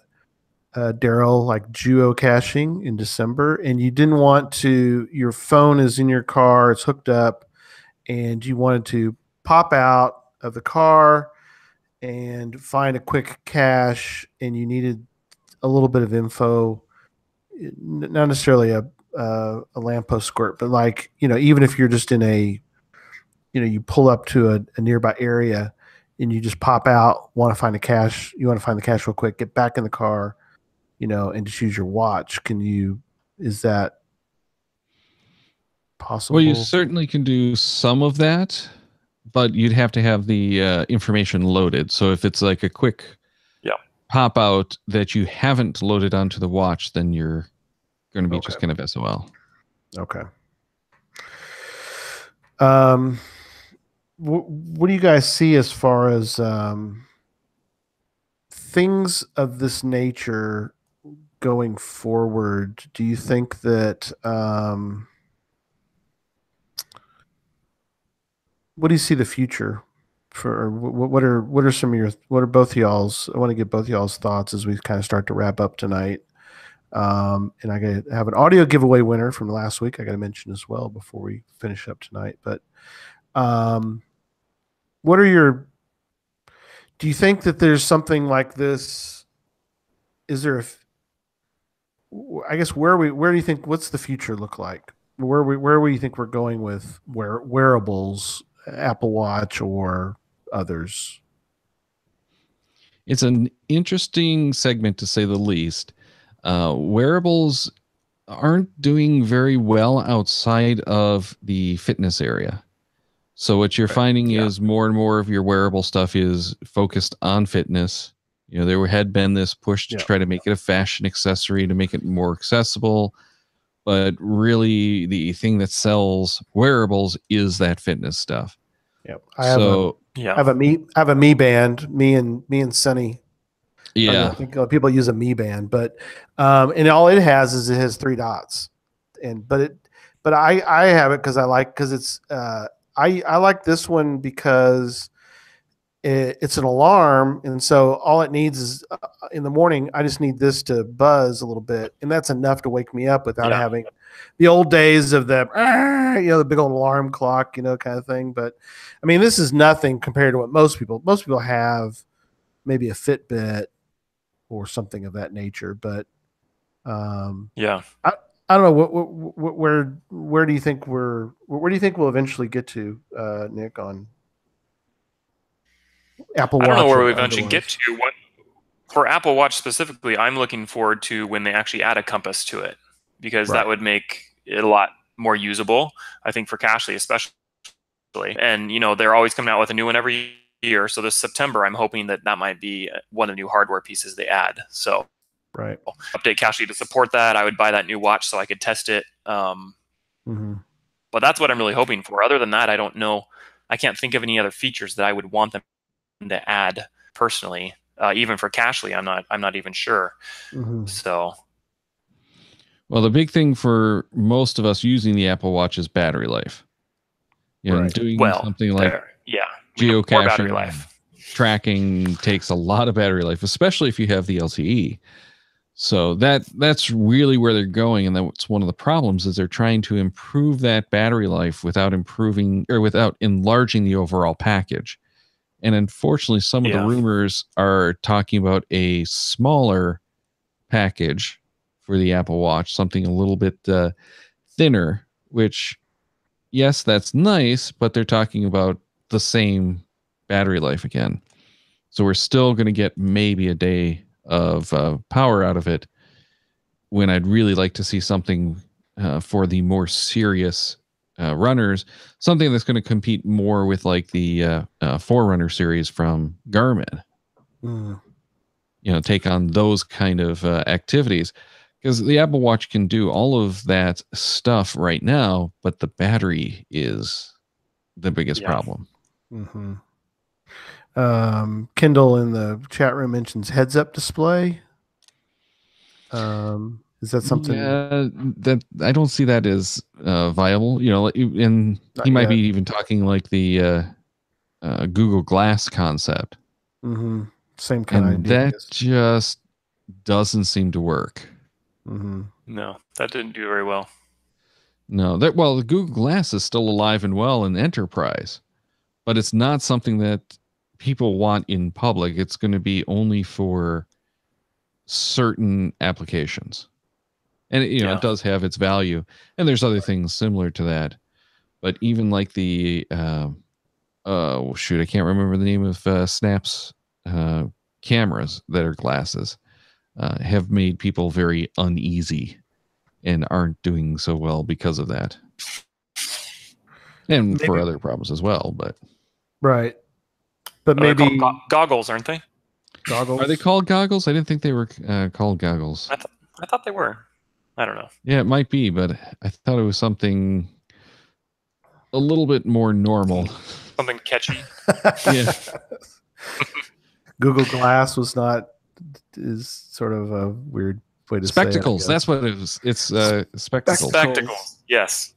like geocaching in December, and you didn't want to, your phone is in your car, it's hooked up, and you wanted to pop out of the car and find a quick cache, and you needed a little bit of info, not necessarily a lamppost squirt, but like, even if you're just in a, you pull up to a nearby area and you just pop out, want to find the cache real quick, get back in the car, and just use your watch. Is that possible? Well, you certainly can do some of that, but you'd have to have the information loaded. So if it's like a quick pop out that you haven't loaded onto the watch, then you're going to be just kind of SOL. Okay. What do you guys see as far as things of this nature going forward? Do you think that what do you see the future for? What are both of y'all's? I want to get both of y'all's thoughts as we kind of start to wrap up tonight. And I got to have an audio giveaway winner from last week. I got to mention as well before we finish up tonight. But what are do you think that there's something like this? Is there I guess where do you think, what's the future look like? Where do you think we're going with wearables, Apple Watch or others? It's an interesting segment to say the least. Wearables aren't doing very well outside of the fitness area. So what you're finding is more and more of your wearable stuff is focused on fitness. There had been this push to try to make it a fashion accessory to make it more accessible. But really the thing that sells wearables is that fitness stuff. Yep. I have a Mi Band, me and Sunny. Yeah. I think people use a Mi Band, but and all it has 3 dots. But but I have it because it's I like this one because it's an alarm, and so all it needs is in the morning. I just need this to buzz a little bit, and that's enough to wake me up without having the old days of the the big old alarm clock, kind of thing. But I mean, this is nothing compared to what most people have, maybe a Fitbit or something of that nature. But I don't know where do you think we'll eventually get to, Nick, on Apple Watch? I don't know where we eventually get to. For Apple Watch specifically, I'm looking forward to when they actually add a compass to it, because that would make it a lot more usable, I think, for Cashly especially. And, they're always coming out with a new one every year. So this September, I'm hoping that might be one of the new hardware pieces they add. So update Cashly to support that. I would buy that new watch so I could test it. But that's what I'm really hoping for. Other than that, I don't know. I can't think of any other features that I would want them to add personally. Even for Cashly, I'm not even sure. So, well, the big thing for most of us using the Apple Watch is battery life. Doing something like geocaching, battery life tracking takes a lot of battery life, especially if you have the LTE. So that's really where they're going, and that's one of the problems is they're trying to improve that battery life without enlarging the overall package. And unfortunately, some of the rumors are talking about a smaller package for the Apple Watch, something a little bit thinner, which, yes, that's nice, but they're talking about the same battery life again. So we're still going to get maybe a day of power out of it, when I'd really like to see something for the more serious runners, something that's going to compete more with like the Forerunner series from Garmin. Take on those kind of activities, because the Apple Watch can do all of that stuff right now, but the battery is the biggest problem. Kendall in the chat room mentions heads-up display. Is that something that I don't see that as viable? And he might be even talking like the Google Glass concept. Same kind of idea. That just doesn't seem to work. No, that didn't do very well. No, the Google Glass is still alive and well in enterprise, but it's not something that people want in public. It's going to be only for certain applications. And it does have its value, and there's other things similar to that. But even like the I can't remember the name of Snap's cameras that are glasses, have made people very uneasy and aren't doing so well because of that, and for other problems as well. But but maybe goggles, aren't they? Goggles? Are they called goggles? I didn't think they were called goggles. I thought they were. I don't know. Yeah, it might be, but I thought it was something a little bit more normal. Something catchy. Yeah. Google Glass is sort of a weird way to spectacles. say it. That's what it is. It's spectacles. Spectacles. Yes.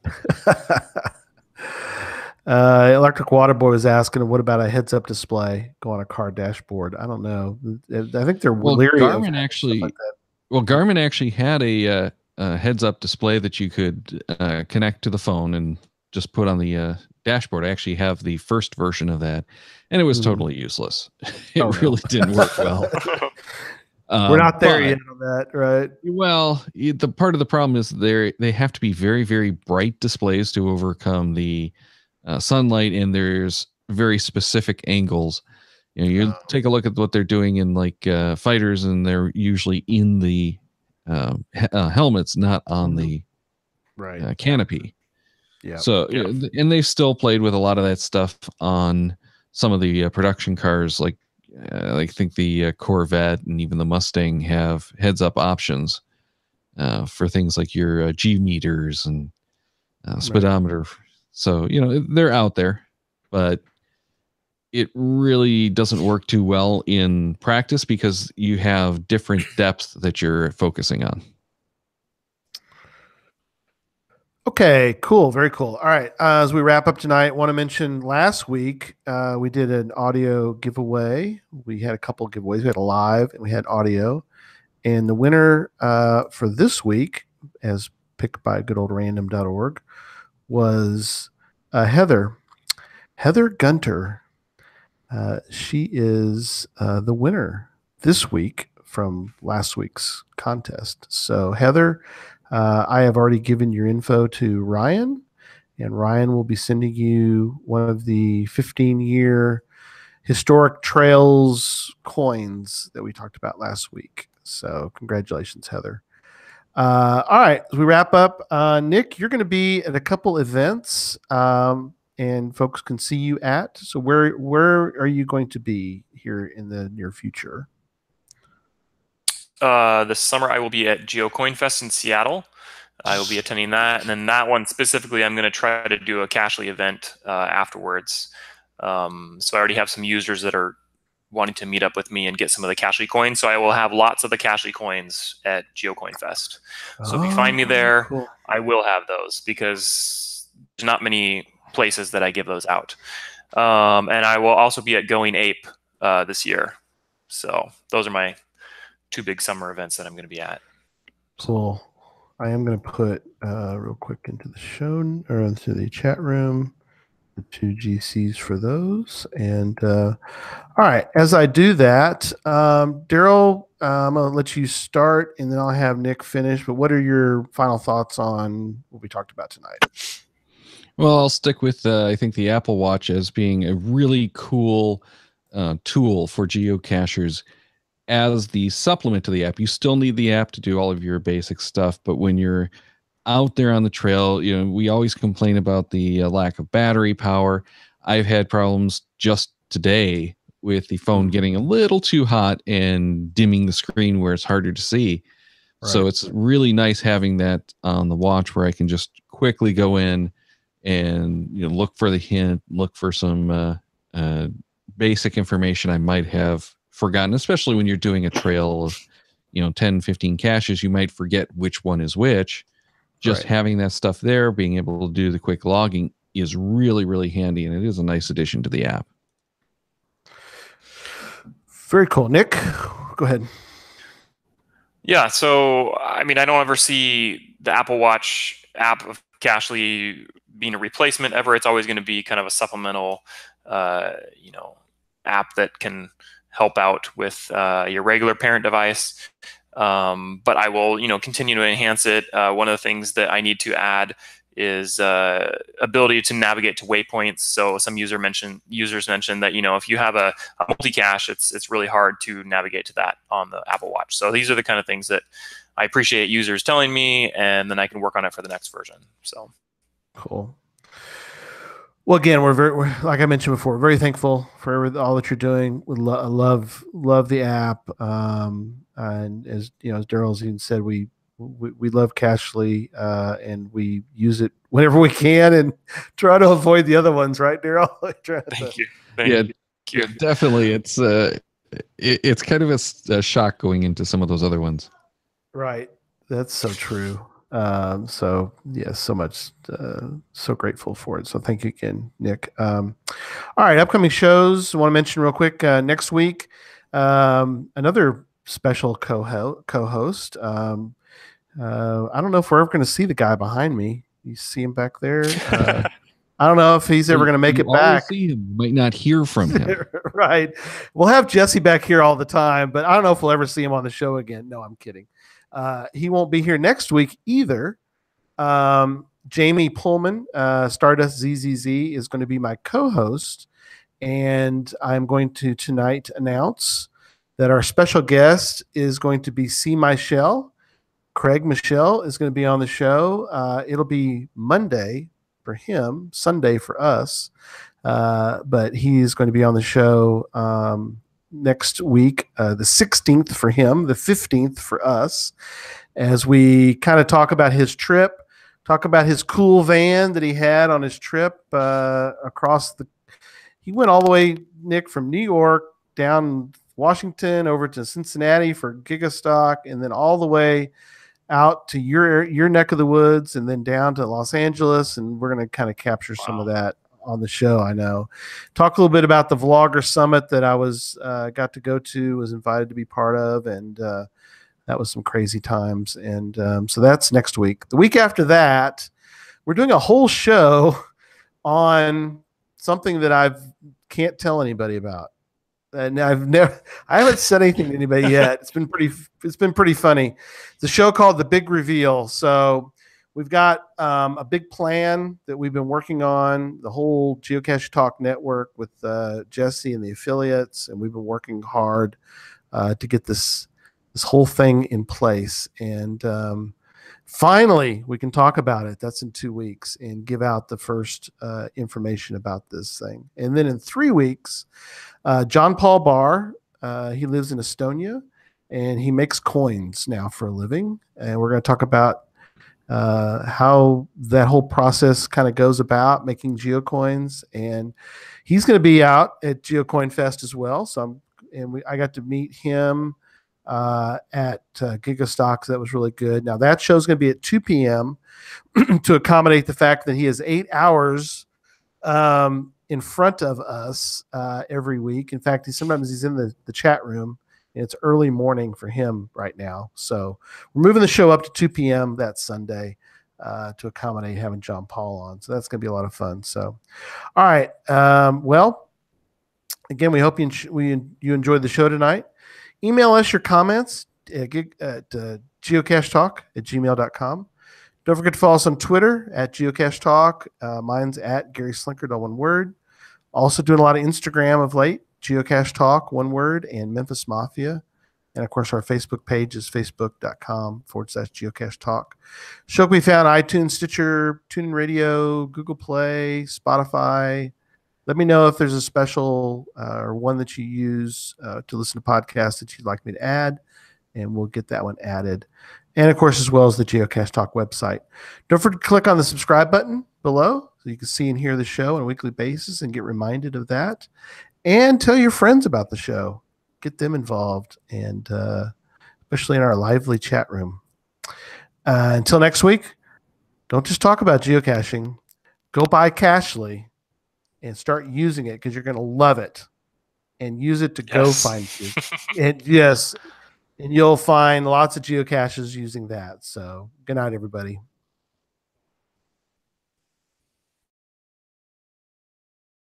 Electric Water Boy was asking, what about a heads-up display go on a car dashboard? I don't know. I think they're leery. Garmin actually had a heads-up display that you could connect to the phone and just put on the dashboard. I actually have the first version of that, and it was totally useless. It really didn't work well. We're not there yet on that, right? Well, the part of the problem is they have to be very, very bright displays to overcome the sunlight, and there's very specific angles. You take a look at what they're doing in like fighters, and they're usually in the helmets, not on the canopy. Yeah. So, and they've still played with a lot of that stuff on some of the production cars, like I think the Corvette and even the Mustang have heads-up options for things like your G meters and speedometer. So, they're out there, but it really doesn't work too well in practice because you have different depths that you're focusing on. Okay, cool. Very cool. All right. As we wrap up tonight, I want to mention last week we did an audio giveaway. We had a couple of giveaways. We had a live and we had audio. And the winner for this week, as picked by goodoldrandom.org, was Heather. Heather Gunter. She is the winner this week from last week's contest. So, Heather, I have already given your info to Ryan, and Ryan will be sending you one of the 15-year historic trails coins that we talked about last week. So, congratulations, Heather. All right, as we wrap up, Nick, you're going to be at a couple events, and folks can see you at. So, where are you going to be here in the near future? This summer I will be at GeoCoin Fest in Seattle. I will be attending that, and then that one specifically, I'm going to try to do a Cashly event afterwards. So I already have some users that are wanting to meet up with me and get some of the Cashly coins. So I will have lots of the Cashly coins at GeoCoin Fest. So if you find me there, cool. I will have those because there's not many places that I give those out. And I will also be at Going Ape this year. So those are my 2 big summer events that I'm going to be at. Cool. I am going to put real quick into the show or into the chat room the 2 GCs for those. And all right, as I do that, Daryl, I'm going to let you start, and then I'll have Nick finish. But what are your final thoughts on what we talked about tonight? Well, I'll stick with I think the Apple Watch as being a really cool tool for geocachers. As the supplement to the app, you still need the app to do all of your basic stuff. But when you're out there on the trail, we always complain about the lack of battery power. I've had problems just today with the phone getting a little too hot and dimming the screen where it's harder to see. Right. So it's really nice having that on the watch where I can just quickly go in and look for the hint, look for some basic information I might have forgotten, especially when you're doing a trail of 10, 15 caches. You might forget which one is which. Just having that stuff there, being able to do the quick logging is really, really handy, and it is a nice addition to the app. Very cool. Nick, go ahead. Yeah, so I mean, I don't ever see the Apple Watch app of Cashly being a replacement ever. It's always going to be kind of a supplemental app that can help out with your regular parent device. But I will, continue to enhance it. One of the things that I need to add is ability to navigate to waypoints. So some users mentioned that if you have a multi-cache, it's really hard to navigate to that on the Apple Watch. So these are the kind of things that I appreciate users telling me, and then I can work on it for the next version. So cool. Well, again, we're like I mentioned before, very thankful for all that you're doing. We love the app, and as Daryl's even said, we love Cashly, and we use it whenever we can, and try to avoid the other ones, right, Daryl? Thank you. Yeah, definitely. It's kind of a shock going into some of those other ones. Right, that's so true. So yes, so much, so grateful for it. So thank you again, Nick. All right, upcoming shows I want to mention real quick. Next week, another special co-host. I don't know if we're ever going to see the guy behind me. You see him back there? I don't know if he's ever going to make it back. See him, might not hear from him. Right. We'll have Jesse back here all the time, but I don't know if we'll ever see him on the show again. No, I'm kidding. He won't be here next week either. Jamie Pullman, Stardust ZZZ, is going to be my co-host, and I'm going to tonight announce that our special guest is going to be C. Michelle. Craig Michelle is going to be on the show. It'll be Monday for him, Sunday for us, but he's going to be on the show next week, the 16th for him, the 15th for us, as we kind of talk about his trip, talk about his cool van that he had on his trip he went all the way, Nick, from New York down Washington over to Cincinnati for Gigastock, and then all the way out to your neck of the woods and then down to Los Angeles, and we're going to kind of capture some of that on the show. I know. Talk a little bit about the Vlogger Summit that I was got to go to, was invited to be part of, and that was some crazy times. And so that's next week. The week after that, we're doing a whole show on something that I can't tell anybody about. And I haven't said anything to anybody yet. It's been pretty funny. It's a show called The Big Reveal. So we've got a big plan that we've been working on, the whole Geocache Talk network with Jesse and the affiliates, and we've been working hard to get this whole thing in place. And finally, we can talk about it. That's in 2 weeks, and give out the first information about this thing. And then in 3 weeks, John Paul Barr, he lives in Estonia, and he makes coins now for a living. And we're going to talk about how that whole process kind of goes about making geocoins. And he's going to be out at GeoCoin Fest as well. So I got to meet him at Gigastock. That was really good. Now that show's going to be at 2 p.m. to accommodate the fact that he has 8 hours in front of us every week. In fact, sometimes he's in the chat room, and it's early morning for him right now. So we're moving the show up to 2 p.m. that Sunday to accommodate having John Paul on. So that's going to be a lot of fun. So, all right. Well, again, we hope you enjoyed the show tonight. Email us your comments at geocachetalk@gmail.com. Don't forget to follow us on Twitter at Geocache Talk. Mine's at Gary Slinkard, all one word. Also doing a lot of Instagram of late, Geocache Talk, one word, and Memphis Mafia. And of course, our Facebook page is facebook.com/Geocache Talk. Show can be found on iTunes, Stitcher, TuneIn Radio, Google Play, Spotify. Let me know if there's a special or one that you use to listen to podcasts that you'd like me to add, and we'll get that one added. And, of course, as well as the Geocache Talk website. Don't forget to click on the subscribe button below so you can see and hear the show on a weekly basis and get reminded of that. And tell your friends about the show. Get them involved, and especially in our lively chat room. Until next week, don't just talk about geocaching. Go buy Cachely and start using it, because you're going to love it. And use it to go find you. And yes, and you'll find lots of geocaches using that. So good night, everybody.